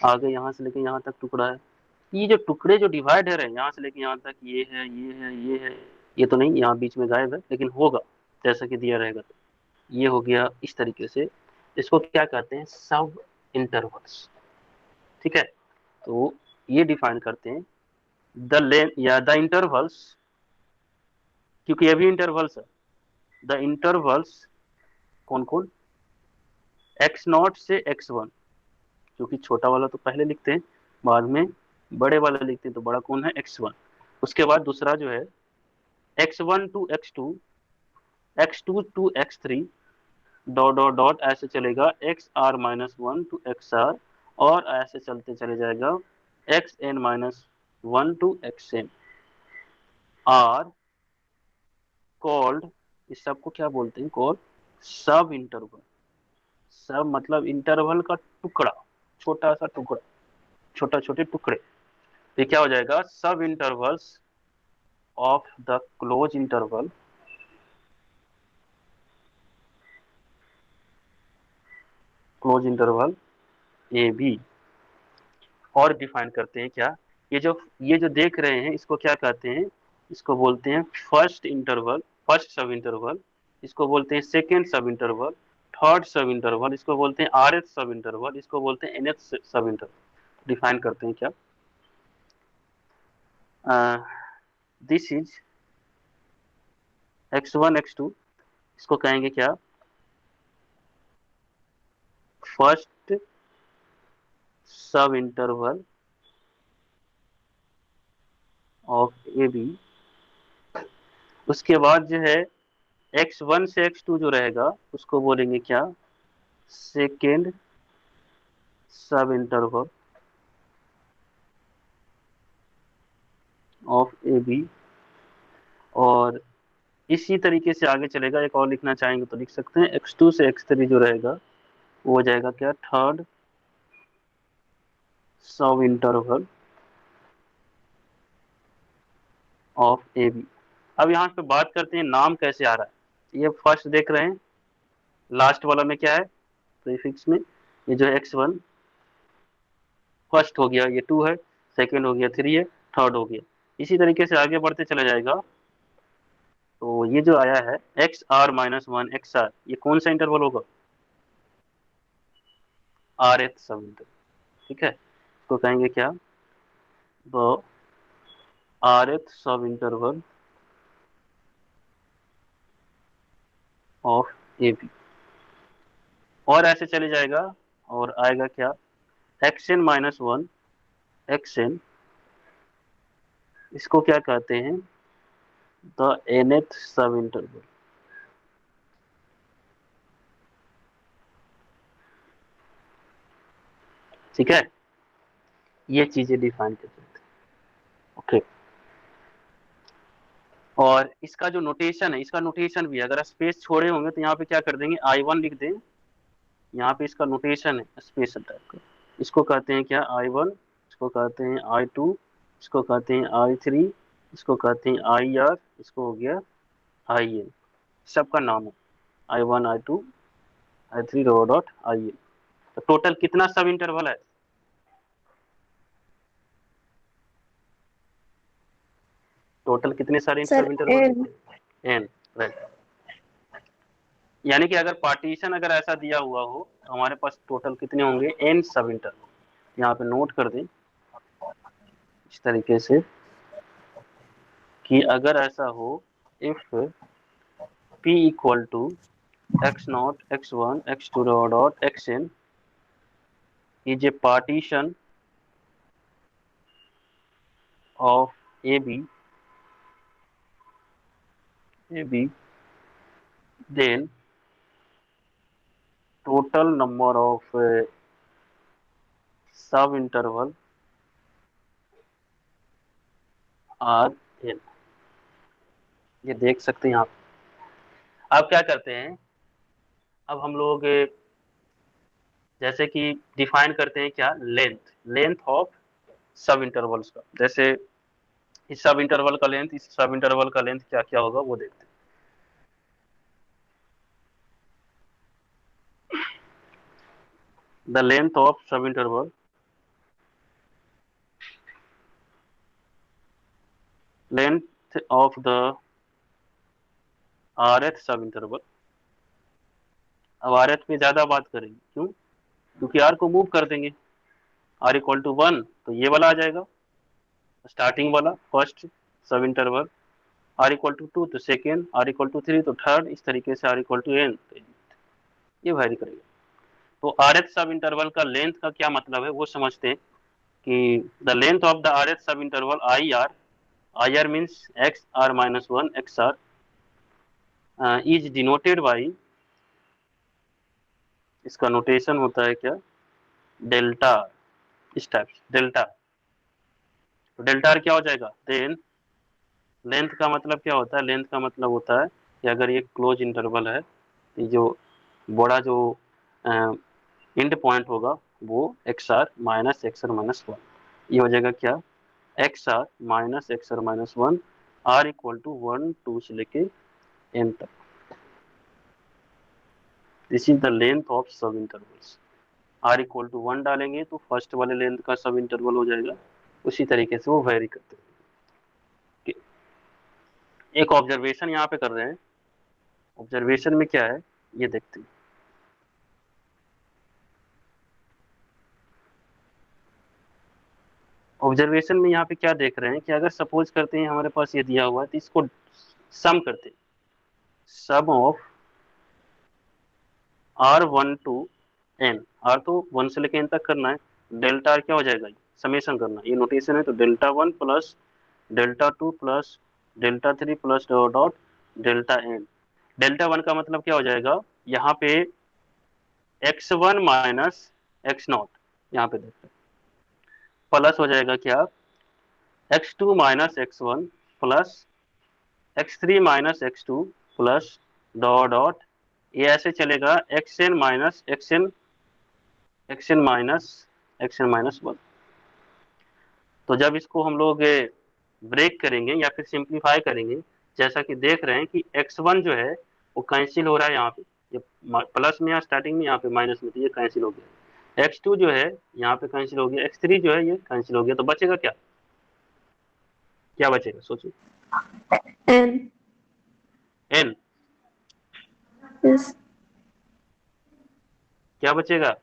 आगे यहाँ से लेके यहाँ तक टुकड़ा है। ये जो टुकड़े जो डिवाइडर है यहाँ से लेके यहाँ तक, ये है ये है ये है, ये तो नहीं, यहाँ बीच में गायब है, लेकिन होगा जैसा कि दिया रहेगा। तो ये हो गया इस तरीके से। इसको क्या कहते हैं, सब इंटरवल्स। ठीक है, तो ये डिफाइन करते हैं द लेंथ या द इंटरवल्स, क्योंकि ये भी इंटरवल्स है। द इंटरवल्स कौन कौन, एक्स नॉट से एक्स वन, क्योंकि छोटा वाला तो पहले लिखते हैं, बाद में बड़े वाला लिखते हैं, तो बड़ा कौन है, एक्स वन। उसके बाद दूसरा जो है x one to x two, x two x three, dot dot dot ऐसे चलेगा, x r minus one to x r, और ऐसे चलते चले जाएगा x N minus one to x n, are called, इस सब को क्या बोलते हैं, कॉल्ड सब इंटरवल। सब मतलब इंटरवल का टुकड़ा, छोटा सा टुकड़ा, छोटा छोटे टुकड़े। ये क्या हो जाएगा, सब intervals of the close interval, close interval A b. और डिफाइन करते हैं क्या, ये जो देख रहे हैं इसको क्या कहते हैं, इसको बोलते हैं फर्स्ट इंटरवल, फर्स्ट सब इंटरवल, इसको बोलते हैं सेकेंड सब इंटरवल, थर्ड सब इंटरवल, इसको बोलते हैं आर एथ सब इंटरवल, इसको बोलते हैं एन एथ सब इंटरवल। डिफाइन करते हैं क्या, this is x one x two, इसको कहेंगे क्या, फर्स्ट सब इंटरवल ऑफ ए बी। उसके बाद जो है एक्स वन से एक्स टू जो रहेगा उसको बोलेंगे क्या, सेकेंड सब इंटरवल ऑफ ए बी। और इसी तरीके से आगे चलेगा, एक और लिखना चाहेंगे तो लिख सकते हैं, एक्स टू से एक्स थ्री जो रहेगा वो हो जाएगा क्या, थर्ड सब इंटरवल ऑफ ए बी। अब यहाँ पे बात करते हैं नाम कैसे आ रहा है। ये फर्स्ट देख रहे हैं, लास्ट वाला में क्या है, प्रीफिक्स में ये जो है एक्स वन फर्स्ट हो गया, ये टू है, सेकेंड हो गया, थ्री है, थर्ड हो गया। इसी तरीके से आगे बढ़ते चला जाएगा। तो ये जो आया है x r minus one x r, ये कौन सा इंटरवल होगा, आर एथ सब इंटरवल। ठीक है, इसको कहेंगे क्या, द आर एथ सब इंटरवल ऑफ ए बी। और ऐसे चले जाएगा, और आएगा क्या, x N minus one x n, इसको क्या कहते हैं, द एनथ सब इंटरवल। ठीक है, ये चीजें डिफाइन कर सकते हैं। ओके, और इसका जो नोटेशन है, इसका नोटेशन भी है, अगर स्पेस छोड़े होंगे तो यहाँ पे क्या कर देंगे, आई वन लिख दें। यहाँ पे इसका नोटेशन है स्पेशल टाइप का, इसको कहते हैं क्या, आई वन, इसको कहते हैं आई टू, इसको कहते हैं आई थ्री, इसको कहते हैं आई आर, इसको हो गया आई एन। सबका नाम है I one I two I three dot dot I n. तो टोटल कितना सब इंटरवल है, टोटल कितने सारे सर सब इंटरवल, एन। N, right. यानी कि अगर पार्टीशन अगर ऐसा दिया हुआ हो तो हमारे पास टोटल कितने होंगे, एन सब इंटरवल। यहाँ पे नोट कर दें इस तरीके से कि अगर ऐसा हो, if p equal to x not x one x two dot x n is a partition of A b, a b, then total number of sub interval are n। ये देख सकते हैं आप। अब क्या करते हैं, अब हम लोग जैसे कि डिफाइन करते हैं क्या, length, length of sub intervals का। जैसे इस सब इंटरवल का लेंथ, इस सब इंटरवल का लेंथ क्या क्या होगा वो देखते हैं। the length of subinterval length of the rth subinterval। अब rth में ज्यादा बात करेंगे, क्यों? क्योंकि r को मूव कर देंगे, r इक्वल टू 1 तो ये वाला आ जाएगा स्टार्टिंग वाला फर्स्ट सब इंटरवल, r इक्वल टू 2 तो सेकेंड, r इक्वल टू 3 तो थर्ड, इस तरीके से r इक्वल टू n तो ये वैरी करेगा। तो rth सब इंटरवल का लेंथ का क्या मतलब है वो समझते हैं कि the length of the rth sub interval I r means x r minus one x r is denoted by, इसका नोटेशन होता है क्या, डेल्टा, इस टाइप डेल्टा। तो डेल्टा आर क्या हो जाएगा, देन लेंथ का मतलब क्या होता है, लेंथ का मतलब होता है कि अगर ये क्लोज इंटरवल है, जो बड़ा जो एंड पॉइंट होगा वो एक्स आर माइनस वन, ये हो जाएगा क्या, x r minus one, r equal to 1 2 से लेके एन तक। This is the length of sub intervals. R equal to 1 डालेंगे तो फर्स्ट वाले लेंथ का सब इंटरवल हो जाएगा, उसी तरीके से वो वेरी करते हैं। एक ऑब्जर्वेशन यहाँ पे कर रहे हैं, ऑब्जर्वेशन में क्या है ये देखते हैं। ऑब्जर्वेशन में यहाँ पे क्या देख रहे हैं कि अगर सपोज करते हैं हमारे पास ये दिया हुआ है तो इसको सम करते हैं, sum of r one to n, r तो 1 से लेकर एन तक करना है, डेल्टा आर क्या हो जाएगा, समेशन करना, ये नोटेशन है, तो delta 1 plus delta 2 plus delta 3 plus dot delta N. Delta 1 का मतलब क्या हो जाएगा, यहाँ पे x1 माइनस एक्स नॉट, यहाँ पे देखते हैं, प्लस हो जाएगा क्या, x2 minus x1 plus x3 minus x2 plus dot, ये ऐसे चलेगा xn minus X N minus one. तो जब इसको हम लोग ब्रेक करेंगे या फिर सिंप्लीफाई करेंगे, जैसा कि देख रहे हैं कि x1 जो है वो कैंसिल हो रहा है, यहाँ पे ये प्लस में या स्टार्टिंग में, यहाँ पे माइनस में, तो ये कैंसिल हो गया, x2 जो है यहाँ पे कैंसिल हो गया, x3 जो है ये कैंसिल हो गया, तो बचेगा क्या, क्या बचेगा सोचिए, n, n, yes, क्या बचेगा,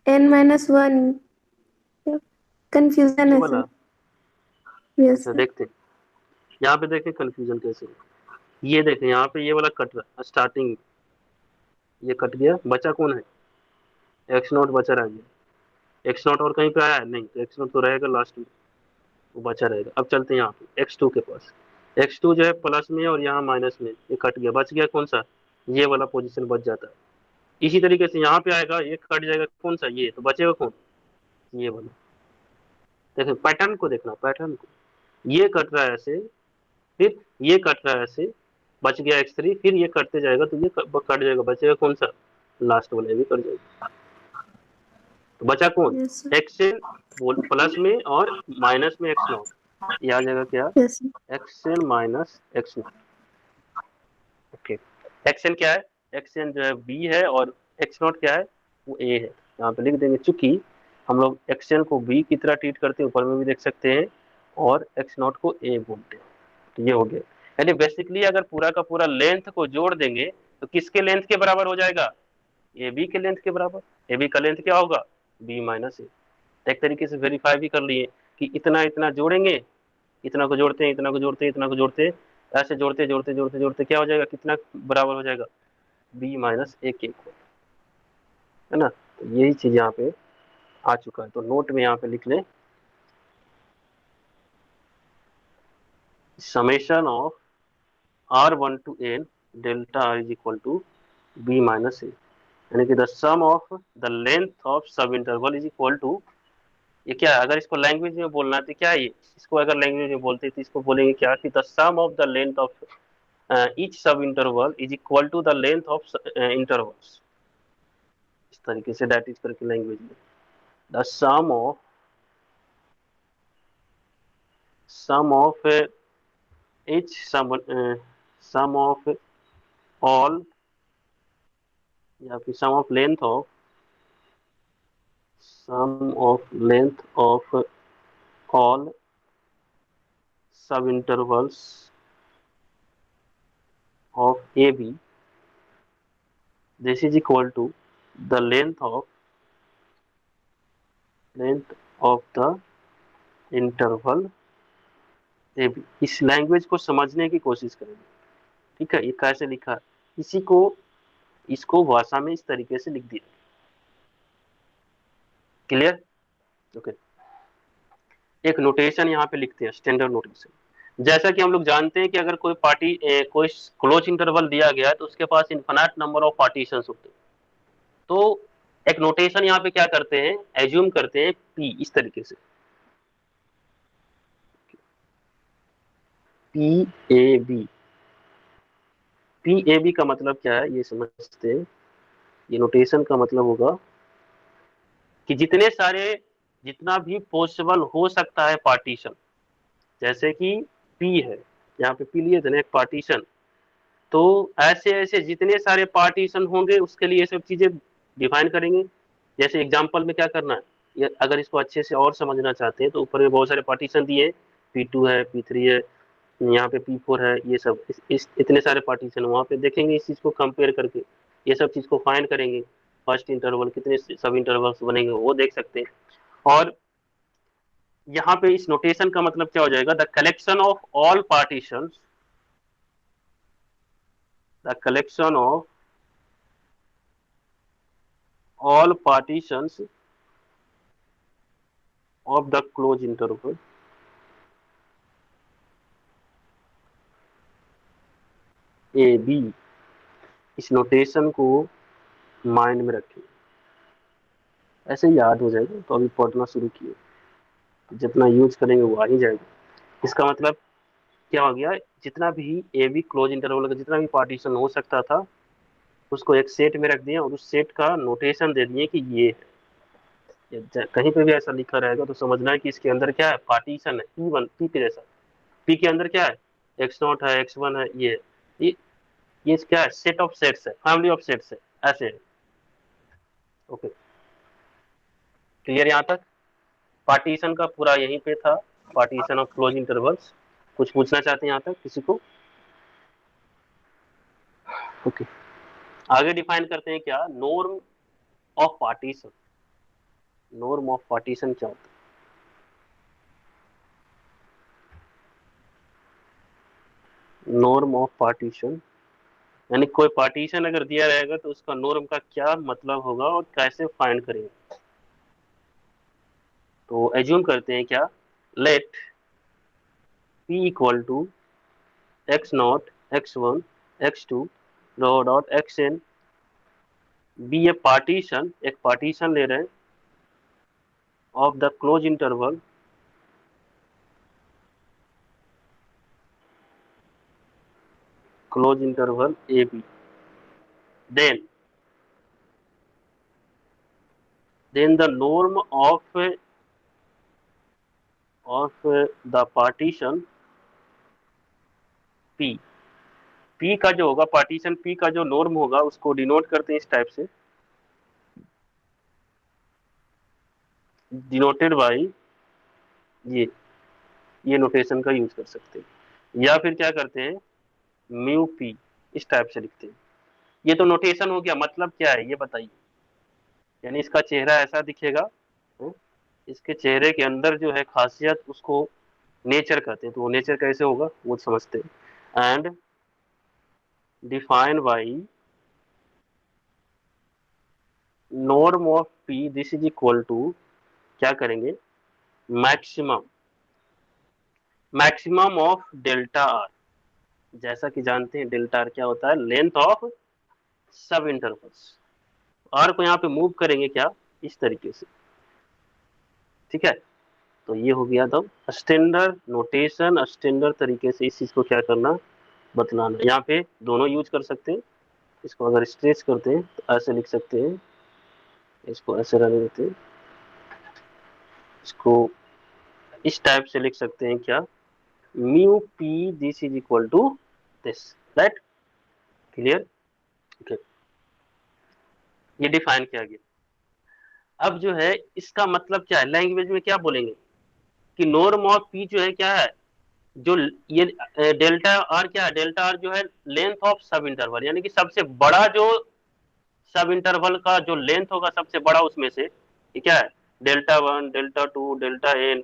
n minus 1, कंफ्यूजन ये है वाला। सर। यस अच्छा सर। देखते हैं, यहाँ पे देखें कंफ्यूजन कैसे, ये देखें यहाँ पे ये वाला कट रहा है स्टार्टिंग, ये कट गया, बचा कौन है, एक्स नॉट बचा रह गया, एक्स नॉट और कहीं पे आया है नहीं, तो एक्स नॉट तो रहेगा लास्ट में, वो बचा रहेगा। अब चलते हैं यहाँ पे एक्स टू के पास, एक्स टू जो है प्लस में और यहाँ माइनस में, ये कट गया, बच गया कौन सा, ये वाला पोजीशन बच जाता है। इसी तरीके से यहाँ पे आएगा, ये कट जाएगा कौन सा, ये तो बचेगा कौन, ये वाला। देखो पैटर्न को देखना, पैटर्न को, ये कट रहा है ऐसे, फिर ये कट रहा है ऐसे, बच गया एक्स थ्री, फिर ये कटते जाएगा तो ये कट जाएगा, बचेगा कौन सा, लास्ट वाला, ये भी कट जाएगा, तो बचा कौन, yes sir. X N plus में और माइनस में एक्स नॉट, ये आ जाएगा क्या, yes sir. X N minus X naught. Okay, X N क्या है, एक्स एन जो है बी है और एक्स नॉट क्या है, वो ए है, यहाँ पे लिख देंगे, चूंकि हम लोग एक्स एन को बी की तरह ट्रीट करते हैं, ऊपर में भी देख सकते हैं, और एक्स नॉट को ए बोलते हैं, तो ये हो गया। यानी बेसिकली अगर पूरा का पूरा लेंथ को जोड़ देंगे तो किसके लेंथ के बराबर हो जाएगा, ए बी के लेंथ के बराबर, ए बी का लेंथ क्या होगा, बी माइनस ए। एक तरीके से वेरीफाई भी कर लिए कि इतना इतना जोड़ेंगे, इतना को जोड़ते हैं, इतना को जोड़ते हैं, इतना को जोड़ते हैं, ऐसे जोड़ते जोड़ते जोड़ते जोड़ते क्या हो जाएगा, कितना बराबर हो जाएगा, बी माइनस ए के इक्वल, है ना। तो यही चीज यहाँ पे आ चुका है, तो नोट में यहाँ पे लिख लें, summation of r one to n delta r is equal to b minus a, यानी कि the sum of the length of sub interval is equal to, ये क्या है, अगर इसको लैंग्वेज में बोलना है तो क्या है ये, इसको अगर लैंग्वेज में बोलते हैं तो इसको बोलेंगे क्या, कि the sum of the length of each sub interval is equal to the length of intervals, इस तरीके से दैट इज करके लैंग्वेज में, the sum of each sum of all या फिर sum of length of all sub intervals of A B, this is equal to the length of the interval A B. इस language को समझने की कोशिश करेंगे। ठीक है, ये कैसे लिखा है, इसी को इसको भाषा में इस तरीके से लिख दिया। क्लियर? ओके। एक नोटेशन यहाँ पे लिखते हैं, स्टैंडर्ड नोटेशन। जैसा कि हम लोग जानते हैं कि अगर कोई क्लोज इंटरवल दिया गया है तो उसके पास इन्फिनाइट नंबर ऑफ पार्टीशंस होते हैं। तो एक नोटेशन यहाँ पे क्या करते हैं, एज्यूम करते हैं पी इस तरीके से, P A B. P A B का मतलब क्या है ये समझते हैं। ये नोटेशन का मतलब होगा कि जितना भी पॉसिबल हो सकता है पार्टीशन, जैसे कि पी है, यहाँ पे पी लिए थे ना एक पार्टीशन, तो ऐसे ऐसे जितने सारे पार्टीशन होंगे उसके लिए ये सब चीजें डिफाइन करेंगे। जैसे एग्जांपल में क्या करना है, अगर इसको अच्छे से और समझना चाहते हैं तो ऊपर में बहुत सारे पार्टीशन दिए, P2 है, P3 है, यहाँ पे P4 है, ये सब इतने सारे पार्टीशन वहां पे देखेंगे, इस चीज को कंपेयर करके ये सब चीज को फाइंड करेंगे। फर्स्ट इंटरवल कितने सब इंटरवल्स बनेंगे वो देख सकते हैं। और यहाँ पे इस नोटेशन का मतलब क्या हो जाएगा, the collection of all partitions of the close interval A B. इस नोटेशन को माइंड में रखें, ऐसे याद हो जाएगा। तो अभी पढ़ना शुरू किए, जितना यूज करेंगे वो आ ही जाएगा। इसका मतलब क्या हो गया, जितना भी ए बी क्लोज इंटरवल का जितना भी पार्टीशन हो सकता था उसको एक सेट में रख दिया और उस सेट का नोटेशन दे दिए कि ये है। कहीं पे भी ऐसा लिखा रहेगा तो समझना है कि इसके अंदर क्या है, पार्टीशन है, पी के जैसा। पी के अंदर क्या है, x0 है, x1 है, ये ये क्या है, सेट ऑफ सेट्स है, फैमिली ऑफ सेट्स है, ऐसे है। ओके, क्लियर यहाँ तक? पार्टीशन का पूरा यहीं पे था, पार्टीशन ऑफ क्लोज इंटरवल्स। कुछ पूछना चाहते हैं यहाँ तक किसी को? ओके, आगे डिफाइन करते हैं क्या, norm of partition. Norm of partition क्या होता है? नॉर्म ऑफ पार्टीशन यानी कोई पार्टीशन अगर दिया रहेगा तो उसका नॉर्म का क्या मतलब होगा और कैसे फाइंड करेंगे। तो एज्यूम करते हैं क्या, let p equal to x naught, x1, x2 dot xn be a partition, एक पार्टीशन ले रहे हैं of the close interval A B. Then the norm of the partition p। p का जो होगा, पार्टीशन p का जो नॉर्म होगा उसको डिनोट करते हैं इस टाइप से, डिनोटेड बाई ये ये नोटेशन का यूज कर सकते हैं। या फिर क्या करते हैं, म्यू पी इस टाइप से लिखते हैं। ये तो नोटेशन हो गया, मतलब क्या है ये बताइए। यानी इसका चेहरा ऐसा दिखेगा, हम्म, इसके चेहरे के अंदर जो है खासियत उसको नेचर कहते हैं। तो वो नेचर कैसे होगा वो समझते हैं। And define by norm of P, this is equal to क्या करेंगे, maximum maximum of delta R. जैसा कि जानते हैं डेल्टा आर क्या होता है, length of sub intervals. R को यहाँ पे मूव करेंगे क्या, इस तरीके से। ठीक है, तो ये हो गया तो स्टैंडर्ड नोटेशन, स्टैंडर्ड तरीके से इस चीज को क्या करना, बतलाना। यहाँ पे दोनों यूज कर सकते हैं। इसको अगर स्ट्रेच करते हैं तो ऐसे लिख सकते हैं, इसको ऐसे रहने देते हैं, इसको इस टाइप से लिख सकते हैं क्या, mu P this is equal to this, right? Clear? Okay. ये डिफाइन किया गया। अब जो है इसका मतलब क्या है, लैंग्वेज में क्या बोलेंगे कि नॉर्म ऑफ पी जो है क्या है, जो ये डेल्टा आर क्या है, डेल्टा आर जो है लेंथ ऑफ सब इंटरवल, यानी कि सबसे बड़ा जो सब इंटरवल का जो लेंथ होगा सबसे बड़ा उसमें से, ये क्या है, delta one delta two delta N.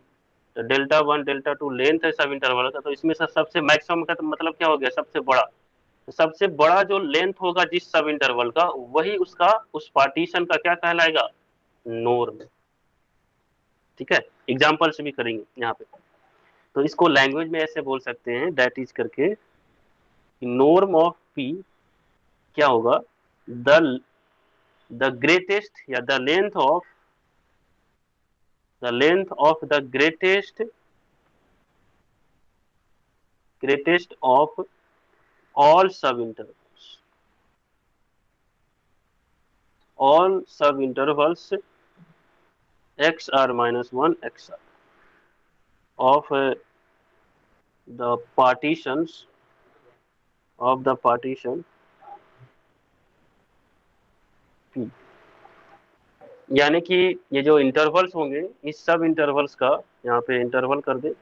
Delta one delta two length है सब इंटरवल का, तो इसमें से सबसे मैक्सिमम का तो मतलब क्या हो गया, सबसे बड़ा। तो सबसे बड़ा जो लेंथ होगा जिस सब इंटरवल का, वही उसका उस पार्टीशन का क्या कहलाएगा, नॉर्म। ठीक है, एग्जाम्पल से भी करेंगे यहाँ पे। तो इसको लैंग्वेज में ऐसे बोल सकते हैं, दैट इज करके, नॉर्म ऑफ पी क्या होगा, द द ग्रेटेस्ट या the length of the greatest of all sub intervals x r minus 1 x r of the partitions of the partition P। यानी कि ये जो इंटरवल्स होंगे, इस सब इंटरवल्स का, यहाँ पे इंटरवल कर दे,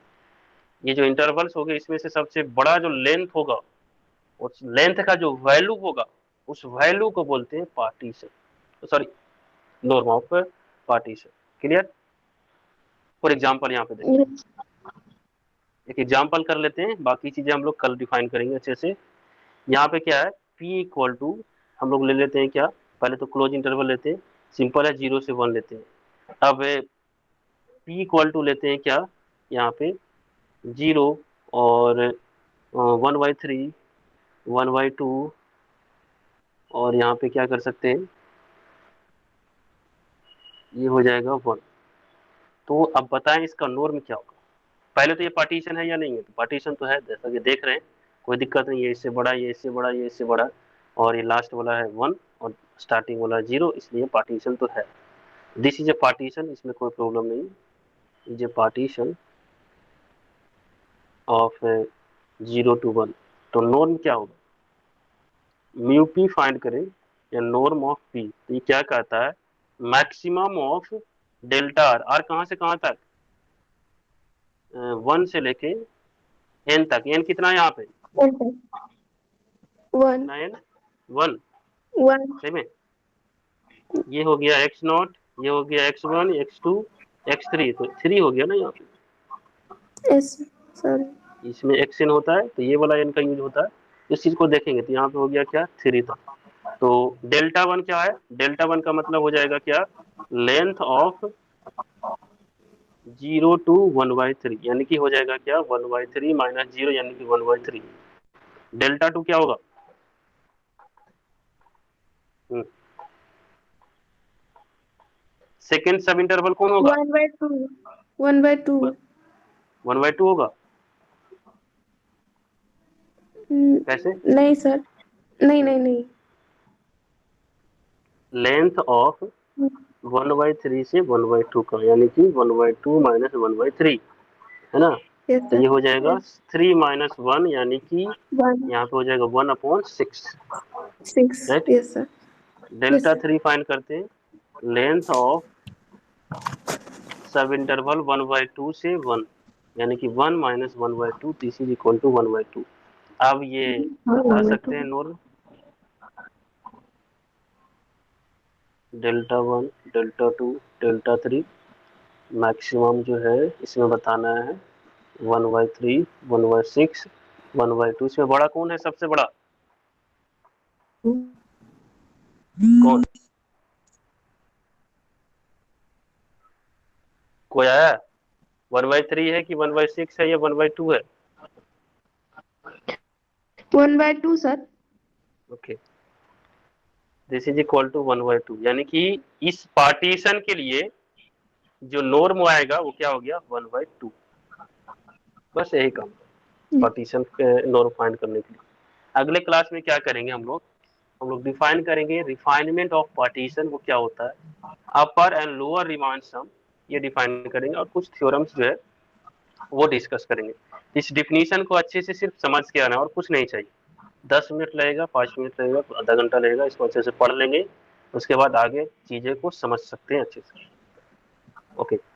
ये जो इंटरवल्स होंगे इसमें से सबसे बड़ा जो लेंथ होगा, उस लेंथ का जो वैल्यू होगा, उस वैल्यू को बोलते हैं partition, sorry norm of partition. Clear. For example यहाँ पे देखिए, एक एग्जाम्पल कर लेते हैं, बाकी चीजें हम लोग कल डिफाइन करेंगे अच्छे से। यहाँ पे क्या है, P इक्वल टू, हम लोग ले लेते हैं क्या, पहले तो क्लोज इंटरवल लेते हैं, सिंपल है, 0 से 1 लेते हैं। अब P इक्वल टू लेते हैं क्या, यहाँ पे 0 और 1/3, 1/2, और यहाँ पे क्या कर सकते हैं, ये हो जाएगा 1। तो अब बताएं इसका नॉर्म क्या होगा। पहले तो ये पार्टीशन है या नहीं है, तो पार्टीशन तो है, जैसा कि देख रहे हैं, कोई दिक्कत नहीं है, इससे बड़ा, ये इससे बड़ा, ये इससे बड़ा, और ये लास्ट वाला है 1 और स्टार्टिंग वाला 0, इसलिए पार्टीशन तो है। दिस इज ए पार्टीशन, इसमें कोई प्रॉब्लम नहीं, is a partition of 0 to 1। तो नॉर्म क्या होगा, म्यू पी फाइंड करें या नॉर्म ऑफ पी, तो ये क्या कहता है, maximum of delta R, R कहाँ से कहाँ तक, 1 से लेके एन तक, एन कितना है यहाँ पे, वन कितना एन, 1, वन सही में। ये हो गया एक्स नॉट, ये हो गया x1 x2 x3, तो 3 हो गया ना यहाँ पे, एस सॉरी इसमें xn होता है, तो ये वाला n का यूज होता है। इस चीज को देखेंगे तो यहाँ पे हो गया क्या, 3 तक। तो डेल्टा वन क्या है, डेल्टा वन का मतलब हो जाएगा क्या, लेंथ ऑफ 0 to 1/3, यानी कि हो जाएगा क्या, 1/3 माइनस 0, यानी कि 1/3। डेल्टा टू क्या होगा, सेकेंड सब इंटरवल कौन होगा, 1/2 1/2 1/2 होगा, कैसे, नहीं सर, नहीं नहीं नहीं। लेंथ ऑफ 1/3 से 1/2 का, यानी कि 1/2 माइनस 1/3, है ना। यस तो सर, ये हो जाएगा यस 3 माइनस 1, यानी कि 1 यहाँ पे हो जाएगा 1/6, 6 right. Yes sir, yes delta sir. 3 find करते हैं, लेंथ ऑफ सब इंटरवल 1/2 से 1, यानी कि 1 minus 1/2, this is equal to 1/2। अब ये हाँ बता 1/2 सकते हैं norm, delta 1 delta 2 delta 3, maximum जो है इसमें बताना है 1/3, 1/6, 1/2। इसमें बड़ा कौन है, सबसे बड़ा कौन, कोई आया, 1/3 है कि 1/6 है या 1/2 है, 1/2 sir. Okay, this is equal to 1/2, यानी कि इस पार्टीशन के लिए जो नॉर्म आएगा वो क्या हो गया, 1/2। बस यही काम, पार्टीशन के नॉर्म फाइंड करने के लिए। अगले क्लास में क्या करेंगे हम लोग डिफाइन करेंगे रिफाइनमेंट ऑफ पार्टीशन, वो क्या होता है, अपर एंड लोअर रिमांड सम, ये डिफाइन करेंगे, और कुछ थ्योरम्स जो है वो डिस्कस करेंगे। इस डिफिनीशन को अच्छे से सिर्फ समझ के आना और कुछ नहीं चाहिए। 10 मिनट लगेगा, 5 मिनट लगेगा, आधा घंटा लगेगा, इसको अच्छे से पढ़ लेंगे, उसके बाद आगे चीज़ें को समझ सकते हैं अच्छे से। ओके।